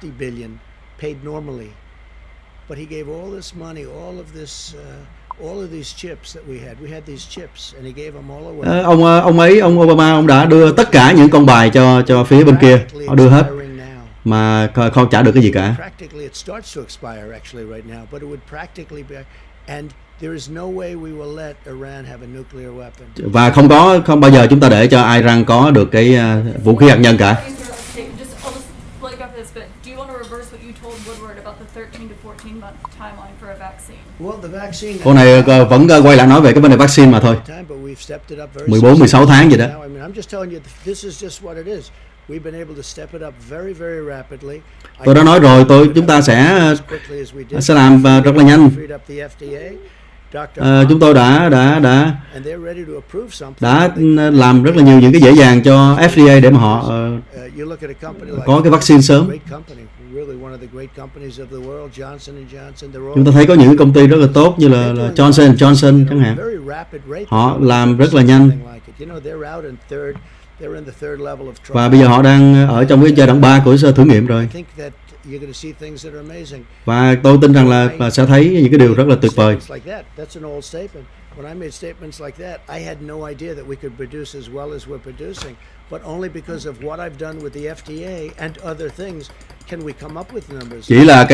Ông Obama ông đã đưa tất cả những con bài cho phía bên kia, họ đưa hết mà không trả được cái gì cả. Và không bao giờ chúng ta để cho Iran có được cái vũ khí hạt nhân cả. Cô này vẫn quay lại nói về cái vấn đề vaccine mà thôi. 14-16 tháng gì đó. Tôi đã nói rồi, chúng ta sẽ làm rất là nhanh. Chúng tôi đã làm rất là nhiều những cái dễ dàng cho FDA để mà họ có cái vaccine sớm. Chúng ta thấy có những công ty rất là tốt như là Johnson chẳng hạn. Họ làm rất là nhanh. Và bây giờ họ đang ở trong cái giai đoạn 3 của thử nghiệm rồi. Và tôi tin rằng là sẽ thấy những cái điều rất là tuyệt vời. When I made statements like that, I had no idea that we could produce as well as we're producing, but only because of what I've done with the FDA and other things can we come up with numbers. Chỉ là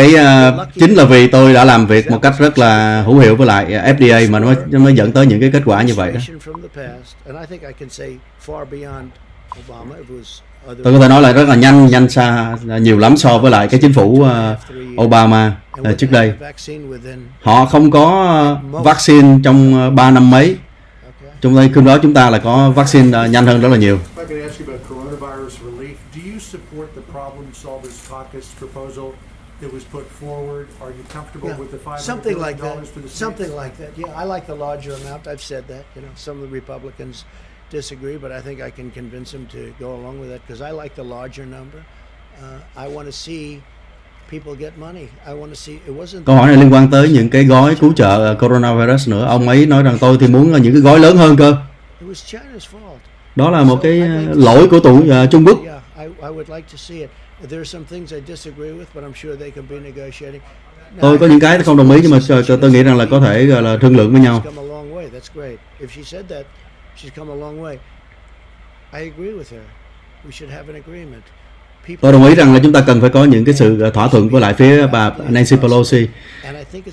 chính là vì tôi đã làm việc một cách rất là hữu hiệu với lại FDA mà nó mới dẫn tới những cái kết quả như vậy đó. Tôi có thể nói là rất là nhanh xa nhiều lắm so với lại cái chính phủ Obama trước đây. Họ không có vaccine trong 3 năm mấy. Trong đây khi đó chúng ta là có vaccine nhanh hơn rất là nhiều. Something like that. Yeah, I like the larger amount. I've said that. Some of the Republicans disagree, but I think I can convince them to go along with that because I like the larger number. I want to see people get money. I want to see it wasn't. Câu hỏi này liên quan tới những cái gói cứu trợ coronavirus nữa. Ông ấy nói rằng tôi thì muốn những cái gói lớn hơn cơ. It was China's fault. Đó là một cái lỗi của Trung Quốc. Yeah, I would like to see it. There are some things I disagree with, but I'm sure they can be negotiating. Tôi có những cái không đồng ý nhưng mà tôi nghĩ rằng là có thể gọi là thương lượng với nhau. She's come a long way. I agree with her. We should have an agreement. Tôi đồng ý rằng là chúng ta cần phải có những cái sự thỏa thuận với lại phía bà Nancy Pelosi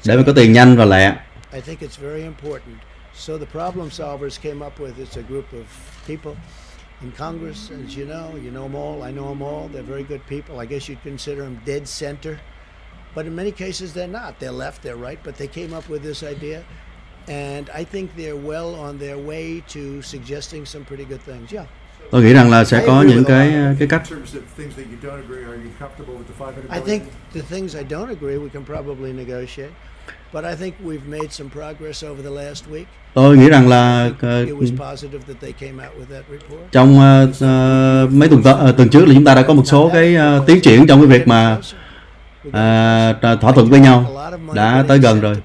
để mà có tiền nhanh và lẹ. I think it's very important. So the problem solvers came up with it's a group of people in Congress, as you know them all. I know them all. They're very good people. I guess you'd consider them dead center, but in many cases they're not. They're left, they're right, but they came up with this idea. And I think they're well on their way to suggesting some pretty good things. Yeah. Tôi nghĩ rằng là sẽ có những cái cách. I think the things I don't agree we can probably negotiate, but I think we've made some progress over the last week. Tôi nghĩ rằng là trong mấy tuần trước là chúng ta đã có một số cái tiến triển trong cái việc mà thỏa thuận với nhau đã tới gần rồi.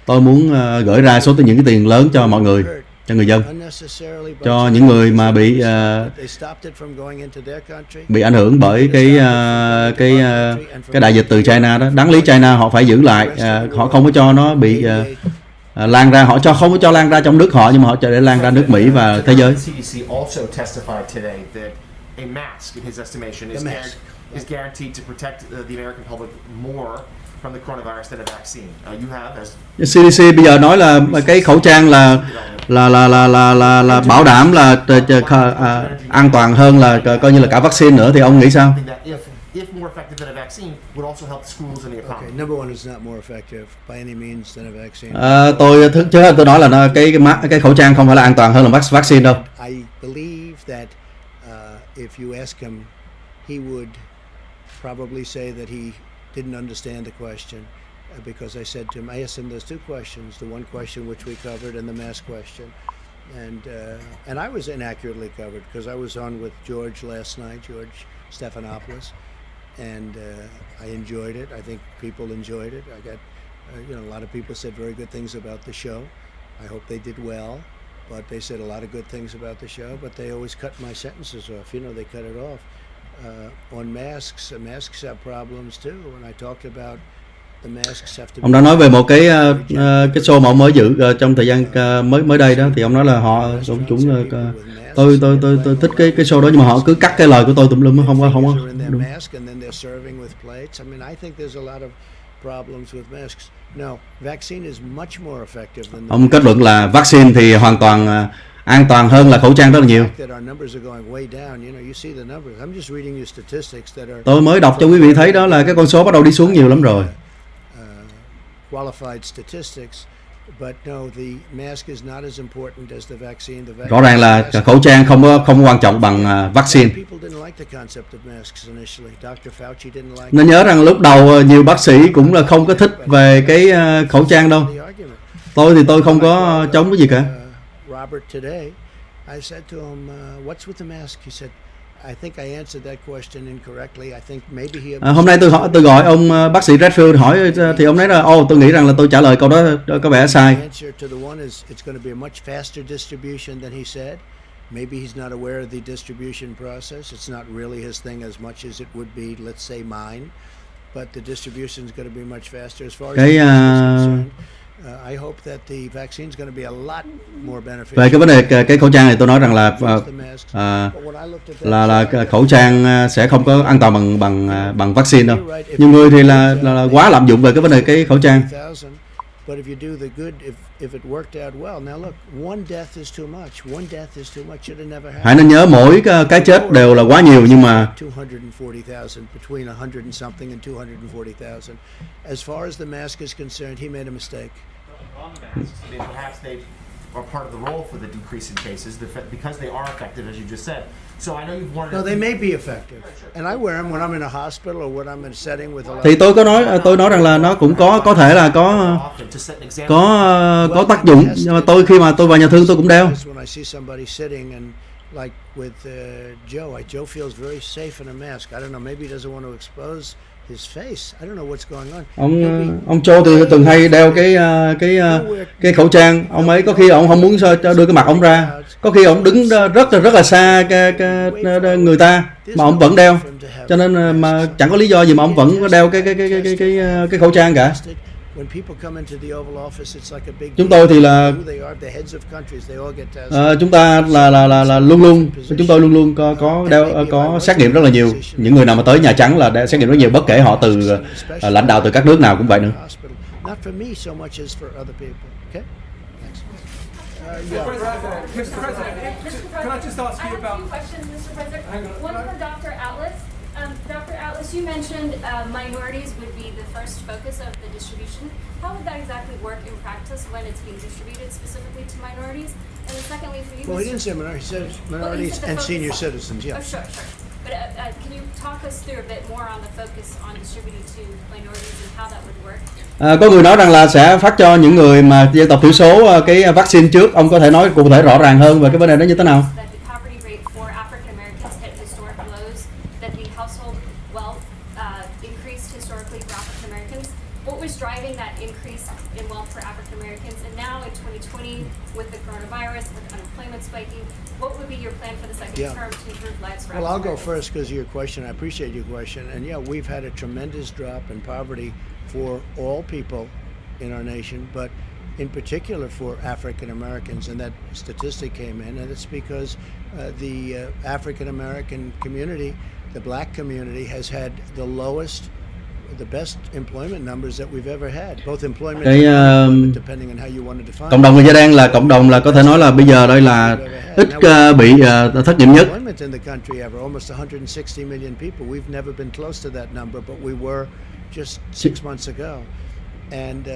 Tôi muốn gửi ra những cái tiền lớn cho mọi người. cho người dân, unnecessarily by cho những người mà bị they stopped it from going into their country. bị ảnh hưởng bởi cái đại dịch từ China đó. Đáng lý China họ phải giữ lại, họ không có cho nó bị lan ra, họ không có cho lan ra trong nước họ, nhưng mà họ cho để lan ra nước Mỹ và thế giới. CDC also testified today that a mask, in his estimation, is guaranteed to protect the American public more from the coronavirus than a vaccine. You have as CDC bây giờ nói là cái khẩu trang là bảo đảm là an toàn hơn là coi như là cả vaccine nữa, thì ông nghĩ sao? something that, if more effective than a vaccine, would also help schools and the Okay, economy. number one is not more effective by any means than a vaccine. Tôi nói là cái khẩu trang không phải là an toàn hơn là vaccine đâu. I believe that if you ask him, he would probably say that he didn't understand the question because I said to him, I asked him those two questions, the one question which we covered and the mask question. And I was inaccurately covered because I was on with George last night, George Stephanopoulos, and I enjoyed it. I think people enjoyed it. I got, a lot of people said very good things about the show. I hope they did well, but they said a lot of good things about the show, but they always cut my sentences off. They cut it off. On masks have problems too. When I talked about the masks have to be... Ông đã nói về một cái show mà ông mới dự trong thời gian mới đây đó, thì ông nói là họ tôi thích cái show đó, nhưng mà họ cứ cắt cái lời của tôi tùm lum, không có đúng. Ông kết luận là vaccine thì hoàn toàn an toàn hơn là khẩu trang rất là nhiều. Tôi mới đọc cho quý vị thấy đó là cái con số bắt đầu đi xuống nhiều lắm rồi. Rõ ràng là khẩu trang không quan trọng bằng vaccine. Nên nhớ rằng lúc đầu nhiều bác sĩ cũng là không có thích về cái khẩu trang đâu. Tôi thì tôi không có chống cái gì cả. Robert today, I said to him, "What's with the mask?" He said, "I think I answered that question incorrectly. I think maybe he." Hôm nay tôi gọi ông bác sĩ Redfield hỏi, thì ông nói là tôi nghĩ rằng là tôi trả lời câu đó có vẻ sai. The answer to the one is it's going to be a much faster distribution than he said. Maybe he's not aware of the distribution process. It's not really his thing as much as it would be, let's say, mine. But the distribution is going to be much faster as far as the concerned. I hope that the vaccine is going to be a lot more beneficial. Về cái vấn đề cái khẩu trang này, tôi nói rằng là khẩu trang sẽ không có an toàn bằng vaccine đâu. Nhiều người thì là quá lạm dụng về cái vấn đề cái khẩu trang. But if you do the good, if it worked out well, now look, one death is too much. One death is too much. Should have never happened. Hãy nên nhớ mỗi cái chết đều là quá nhiều, nhưng mà 240,000, between 100 and something and 240,000. As far as the mask is concerned, he made a mistake. Perhaps they are part of the role for the decrease in cases because they are effective, as you just said. So I know you've wanted. No, they may be effective, and I wear them when I'm in a hospital or when I'm in a setting with a lot. Thì tôi nói rằng là nó cũng có thể là có tác dụng, nhưng mà khi mà tôi vào nhà thương tôi cũng đeo. When I see somebody sitting and like with Joe, Joe feels very safe in a mask. I don't know, maybe he doesn't want to expose his face. I don't know what's going on. Ông Joe thì thường hay đeo cái khẩu trang. Ông ấy có khi ông không muốn đưa cái mặt ông ra. Có khi ông đứng rất là xa người ta mà ông vẫn đeo. Cho nên mà chẳng có lý do gì mà ông vẫn đeo cái khẩu trang cả. Chúng tôi thì là chúng ta là luôn có xét nghiệm rất là nhiều. Những người nào mà tới Nhà Trắng là xét nghiệm rất nhiều, bất kể họ từ lãnh đạo từ các nước nào cũng vậy nữa. Mr. President, can I just ask you about... I have two questions, Mr. President. One for Dr. Atlas. Dr. Atlas, you mentioned minorities would be the first focus of the distribution. How would that exactly work in practice when it's being distributed specifically to minorities? And then secondly, for you, well, he didn't say minorities, he said minorities and senior citizens, yeah. Oh, sure. But can you talk us through a bit more on the focus on distributing to minorities and how that would work? Có người nói rằng là sẽ phát cho những người mà dân tộc thiểu số cái vaccine trước. Ông có thể nói cụ thể rõ ràng hơn về cái vấn đề đó như thế nào? What was driving that increase in wealth for African Americans? And now in 2020, with the coronavirus, plan for the second Yeah. term to improve lives for Well, I'll go African first because of your question. I appreciate your question. And yeah, we've had a tremendous drop in poverty for all people in our nation, but in particular for African Americans. And that statistic came in, and it's because the African American community, the black community, has had the best employment numbers that we've ever had, both employment and unemployment, depending on how you want to define cộng đồng người da đen là cộng đồng là có thể nói là bây giờ đây là ít bị thất nghiệp nhất. employment in the country ever, almost 160 million people. We've never been close to that number, but we were just 6 months ago. And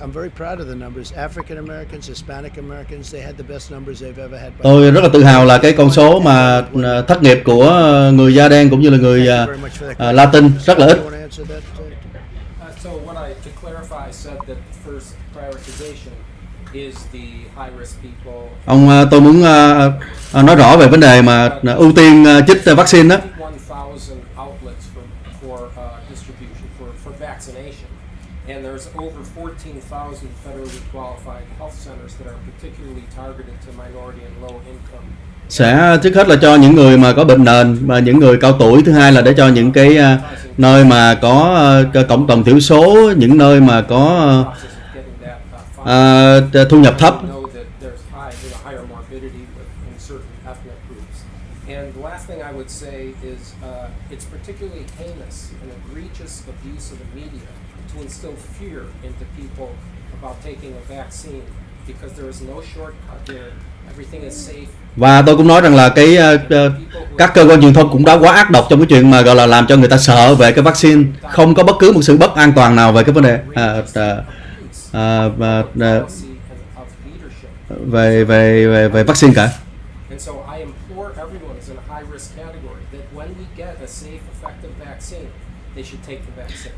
I'm very proud of the numbers. African Americans, Hispanic Americans, they had the best numbers they've ever had. Tôi rất là tự hào là cái con số mà thất nghiệp của người da đen cũng như là người Latin rất là ít. So to clarify, I said that first prioritization is the high-risk people. Tôi muốn nói rõ về vấn đề mà ưu tiên chích vaccine đó. 1,000 outlets for distribution for vaccination, and there's over 14,000 federally qualified health centers that are particularly targeted to minority and low income. Sẽ trước hết là cho những người mà có bệnh nền và những người cao tuổi, thứ hai là để cho những cái nơi mà có cộng đồng thiểu số, những nơi mà có thu nhập thấp. And the last thing I would say is it's particularly heinous and egregious abuse of the media to instill fear into people about taking a vaccine because there is no shortcut there. Everything is safe. Và tôi cũng nói rằng là các cơ quan truyền thông cũng đã quá ác độc trong cái chuyện mà gọi là làm cho người ta sợ về cái vaccine, không có bất cứ một sự bất an toàn nào về cái vấn đề về vaccine cả.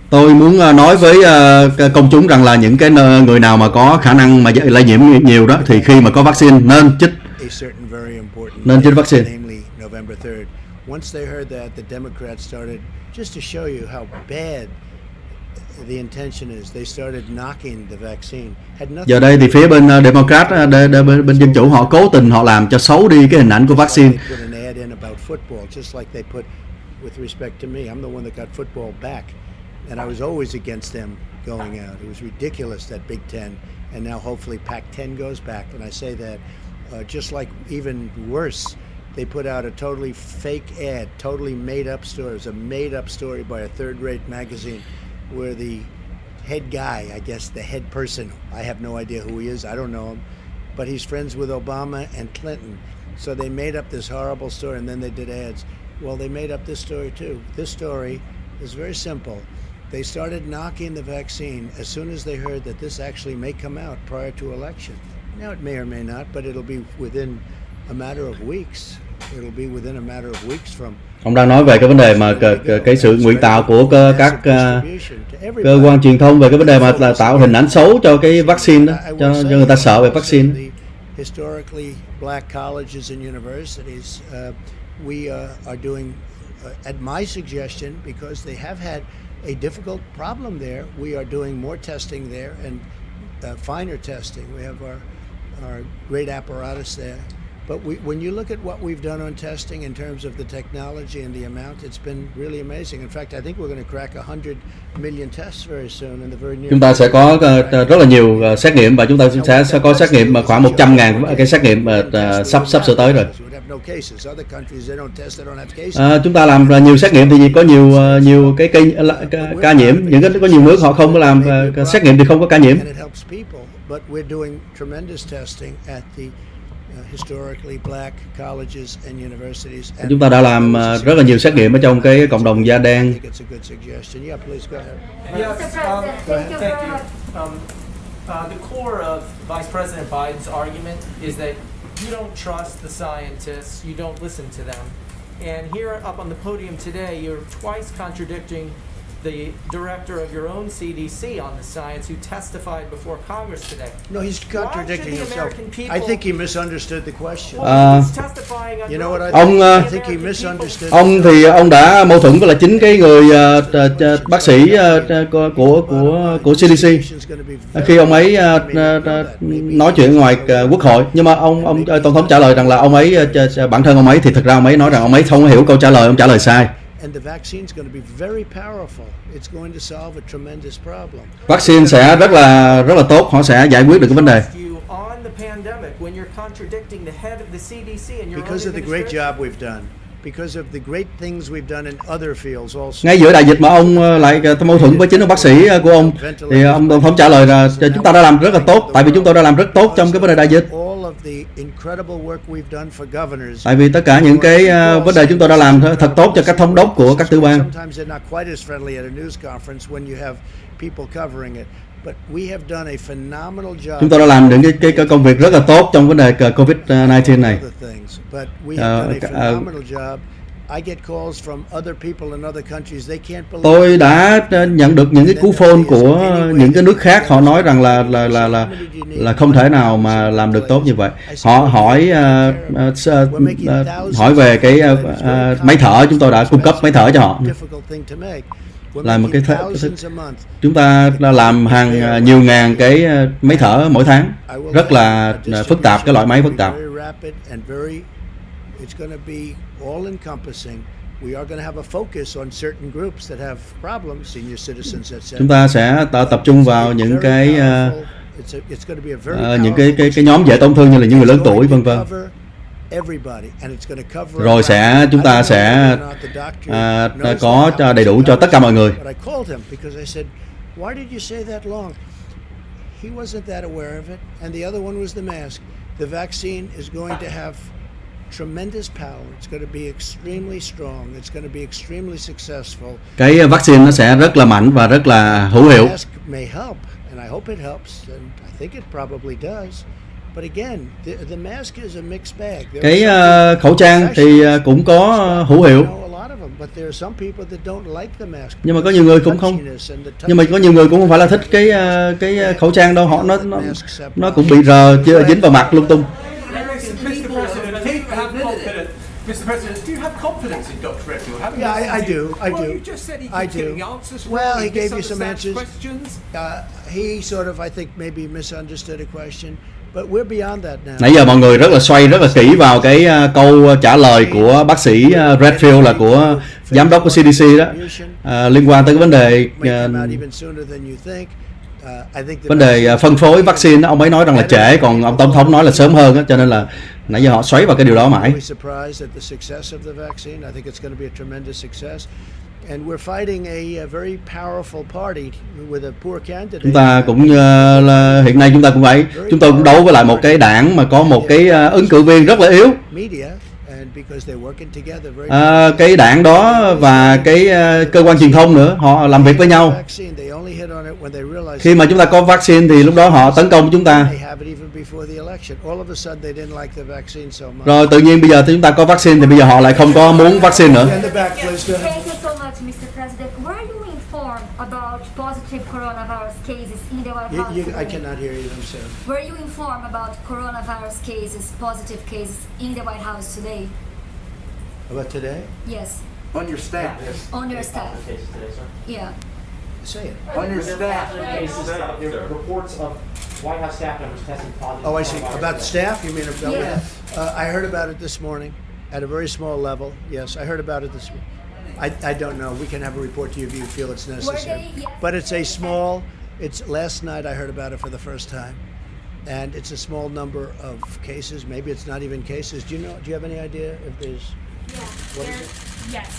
Tôi muốn nói với công chúng rằng là những cái người nào mà có khả năng mà lây nhiễm nhiều đó thì khi mà có vaccine nên chích vaccine. Once they heard that, the Democrats started, just to show you how bad the intention is, they started knocking the vaccine. Giờ đây thì phía bên Democrat, bên dân chủ họ cố tình họ làm cho xấu đi cái hình ảnh của vaccine. With respect to me, I'm the one that got football back, and I was always against them going out. It was ridiculous, that Big Ten, and now hopefully Pac-10 goes back. And I say that just like even worse, they put out a totally fake ad, totally made-up story. It was a made-up story by a third-rate magazine where the head guy, I guess the head person, I have no idea who he is, I don't know him, but he's friends with Obama and Clinton. So they made up this horrible story, and then they did ads. Well, they made up this story too. This story is very simple. They started knocking the vaccine as soon as they heard that this actually may come out prior to election. Now it may or may not, but it'll be within a matter of weeks. It'll be within a matter of weeks from. Ông đang nói về cái vấn đề mà cái sự ngụy tạo của các cơ quan truyền thông về cái vấn đề mà là tạo hình ảnh xấu cho cái vaccine đó, cho người ta sợ về vaccine. Historically, black colleges and universities. We are doing, at my suggestion, because they have had a difficult problem there, we are doing more testing there and finer testing. We have our great apparatus there. But when you look at what we've done on testing in terms of the technology and the amount, it's been really amazing. In fact, I think we're going to crack 100 million tests very soon in the very near. Chúng ta sẽ có rất là nhiều xét nghiệm và chúng ta sẽ có xét nghiệm khoảng 100.000 cái xét nghiệm sắp sửa tới rồi. Chúng ta làm nhiều xét nghiệm thì có nhiều cái ca nhiễm, những cái có nhiều nước họ không có làm xét nghiệm thì không có ca nhiễm. Chúng ta đã làm rất là nhiều xét nghiệm ở trong cái cộng đồng da đen. Yes, thank you. The core of Vice President Biden's argument is that you don't trust the scientists, you don't listen to them. And here up on the podium today, you're twice contradicting the director of your own CDC on the science who testified before Congress today. No, he's contradicting Why should the himself. American people- I think he misunderstood the question. Well, he's testifying under You know what I oath. think? Ông, I think he misunderstood. Ông thì ông đã mâu thuẫn với là chính cái người bác sĩ của CDC khi ông ấy nói chuyện ngoài quốc hội, nhưng mà ông tổng thống trả lời rằng là ông ấy bản thân ông ấy thì thực ra ông ấy nói rằng ông ấy không hiểu câu trả lời, ông trả lời sai. And the vaccine's going to be very powerful. It's going to solve a tremendous problem. Vaccine sẽ rất là tốt, họ sẽ giải quyết được cái vấn đề. Because of the great job we've done. Because of the great things we've done in other fields also. Ngay giữa đại dịch mà ông lại mâu thuẫn với chính ông bác sĩ của ông, thì ông tổng thống trả lời là chúng ta đã làm rất là tốt, tại vì chúng tôi đã làm rất tốt trong cái vấn đề đại dịch. Tại vì tất cả những cái vấn đề chúng tôi đã làm thật tốt cho các thống đốc của các tiểu bang. Chúng tôi đã làm những cái công việc rất là tốt trong vấn đề COVID-19 này. Tôi đã nhận được những cái cú phone của những cái nước khác, họ nói rằng là không thể nào mà làm được tốt như vậy. Họ hỏi về cái máy thở, chúng tôi đã cung cấp máy thở cho họ. Là một cái chúng ta làm nhiều ngàn cái máy thở mỗi tháng, rất là phức tạp, cái loại máy phức tạp. Chúng ta sẽ tập trung vào những cái nhóm dễ tổn thương như là những người lớn tuổi, vân vân. Rồi chúng ta sẽ có đầy đủ cho tất cả mọi người. Cái vaccine nó sẽ rất là mạnh và rất là hữu hiệu. Cái khẩu trang thì cũng có hữu hiệu. Nhưng mà có nhiều người cũng không. Nhưng mà có nhiều người cũng không phải là thích cái khẩu trang đâu, nó cũng bị dính vào mặt lung tung. Mr. President, do you have confidence in Dr. Redfield? Yeah, I do. Well, you just said he could give the answers. Well, he gave you some answers. He sort of, I think, maybe misunderstood a question, but we're beyond that now. Nãy giờ mọi người rất là kỹ vào cái câu trả lời của bác sĩ Redfield, là của giám đốc của CDC đó, liên quan tới cái vấn đề phân phối vaccine. Ông ấy nói rằng là trễ, còn ông tổng thống nói là sớm hơn đó, cho nên là nãy giờ họ xoáy vào cái điều đó mãi. Chúng ta cũng hiện nay chúng tôi cũng đấu với lại một cái đảng mà có một cái ứng cử viên rất là yếu. Cái đảng đó và cái cơ quan truyền thông nữa, họ làm việc với nhau. Khi mà chúng ta có vaccine thì lúc đó họ tấn công chúng ta. Rồi tự nhiên bây giờ chúng ta có vaccine thì bây giờ họ lại không có muốn vaccine nữa. About positive coronavirus cases in the White House today? I cannot hear you, I'm sorry. Were you informed about coronavirus cases, positive cases in the White House today? About today? Yes. On your staff? On your staff. Yeah. Say it. On your staff? There are reports of White House staff members testing positive. Oh, I see. About staff? You mean about? Yeah. I heard about it this morning at a very small level. Yes, I heard about it this morning. I don't know. We can have a report to you if you feel it's necessary. But it's a small. Last night I heard about it for the first time, and it's a small number of cases. Maybe it's not even cases. Do you have any idea if there's?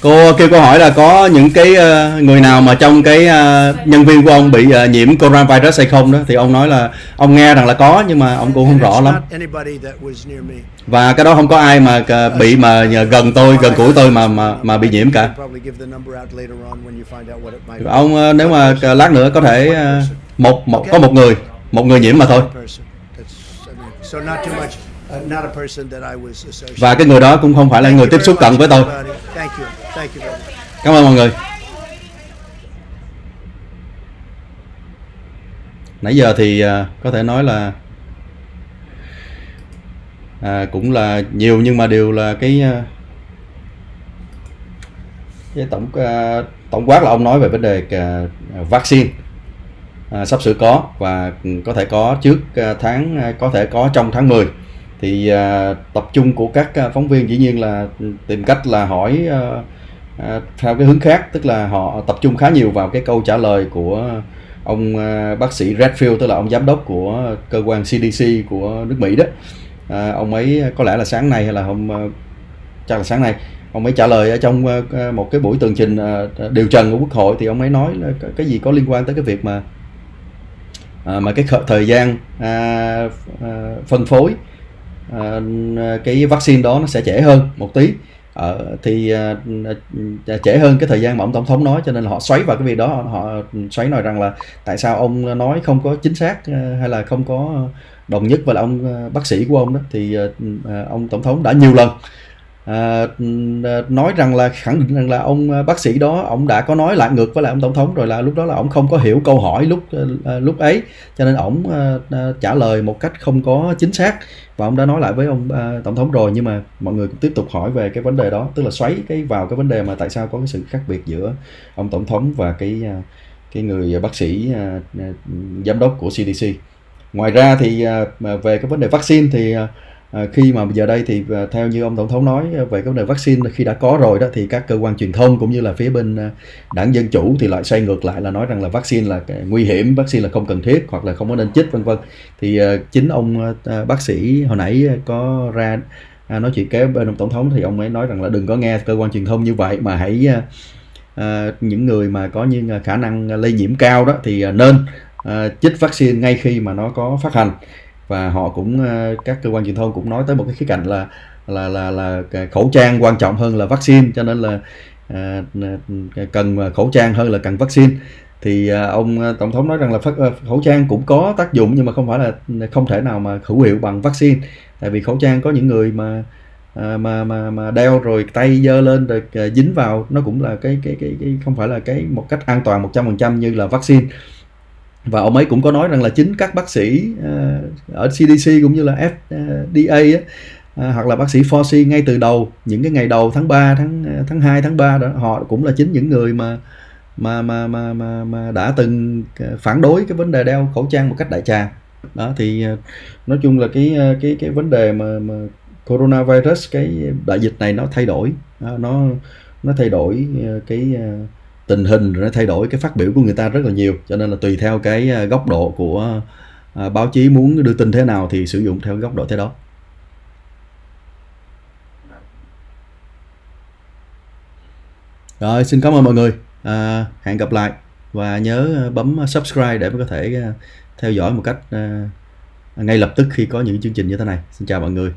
Cô kêu câu hỏi là có những cái người nào mà trong cái nhân viên của ông bị nhiễm coronavirus hay không đó, thì ông nói là ông nghe rằng là có, nhưng mà ông cũng không rõ lắm. Và cái đó không có ai mà bị mà gần gũi tôi mà bị nhiễm cả. Ông nếu mà lát nữa có thể có một người nhiễm mà thôi. Và cái người đó cũng không phải là người tiếp xúc cận với tôi. Cảm ơn mọi người. Nãy giờ thì có thể nói là cũng là nhiều, nhưng mà đều là cái tổng quát là ông nói về vấn đề vaccine sắp sửa có và có thể có trước có thể có trong tháng 10. Thì tập trung của các phóng viên dĩ nhiên là tìm cách là hỏi theo cái hướng khác, tức là họ tập trung khá nhiều vào cái câu trả lời của ông bác sĩ Redfield, tức là ông giám đốc của cơ quan CDC của nước Mỹ đó. Ông ấy có lẽ là sáng nay hay là chắc là sáng nay, ông ấy trả lời ở trong một cái buổi tường trình điều trần của Quốc hội, thì ông ấy nói là cái gì có liên quan tới cái việc mà cái thời gian phân phối cái vaccine đó nó sẽ trễ hơn một tí, thì trễ hơn cái thời gian mà ông tổng thống nói, cho nên là họ xoáy vào cái việc đó. Họ xoáy nói rằng là tại sao ông nói không có chính xác hay là không có đồng nhất với là ông bác sĩ của ông đó. Thì ông tổng thống đã nhiều lần nói rằng là khẳng định rằng là ông bác sĩ đó ông đã có nói lại ngược với lại ông tổng thống rồi, là lúc đó là ông không có hiểu câu hỏi lúc ấy, cho nên ông trả lời một cách không có chính xác, và ông đã nói lại với ông tổng thống rồi. Nhưng mà mọi người cũng tiếp tục hỏi về cái vấn đề đó, tức là xoáy vào cái vấn đề mà tại sao có cái sự khác biệt giữa ông tổng thống và cái người bác sĩ giám đốc của CDC. Ngoài ra thì về cái vấn đề vaccine thì khi mà giờ đây thì theo như ông tổng thống nói về cái vấn đề vaccine, khi đã có rồi đó thì các cơ quan truyền thông cũng như là phía bên đảng Dân Chủ thì lại xoay ngược lại là nói rằng là vaccine là nguy hiểm, vaccine là không cần thiết hoặc là không có nên chích vân vân. Thì chính ông bác sĩ hồi nãy có ra nói chuyện kế bên ông tổng thống, thì ông ấy nói rằng là đừng có nghe cơ quan truyền thông như vậy, mà hãy những người mà có như khả năng lây nhiễm cao đó thì nên chích vaccine ngay khi mà nó có phát hành. Và họ cũng các cơ quan truyền thông cũng nói tới một cái khía cạnh là khẩu trang quan trọng hơn là vaccine, cho nên là cần khẩu trang hơn là cần vaccine. Thì ông tổng thống nói rằng là khẩu trang cũng có tác dụng, nhưng mà không phải là không thể nào mà hữu hiệu bằng vaccine, tại vì khẩu trang có những người mà đeo rồi tay giơ lên rồi dính vào, nó cũng là cái không phải là cái một cách an toàn 100% như là vaccine. Và ông ấy cũng có nói rằng là chính các bác sĩ ở CDC cũng như là FDA hoặc là bác sĩ Fauci ngay từ đầu, những cái ngày đầu tháng 3, tháng 2, tháng 3 đó, họ cũng là chính những người mà đã từng phản đối cái vấn đề đeo khẩu trang một cách đại trà. Đó thì nói chung là cái vấn đề mà coronavirus, cái đại dịch này nó thay đổi, nó thay đổi cái tình hình, rồi nó thay đổi cái phát biểu của người ta rất là nhiều, cho nên là tùy theo cái góc độ của báo chí muốn đưa tin thế nào thì sử dụng theo góc độ thế đó. Rồi, xin cảm ơn mọi người, hẹn gặp lại và nhớ bấm subscribe để có thể theo dõi một cách ngay lập tức khi có những chương trình như thế này. Xin chào mọi người.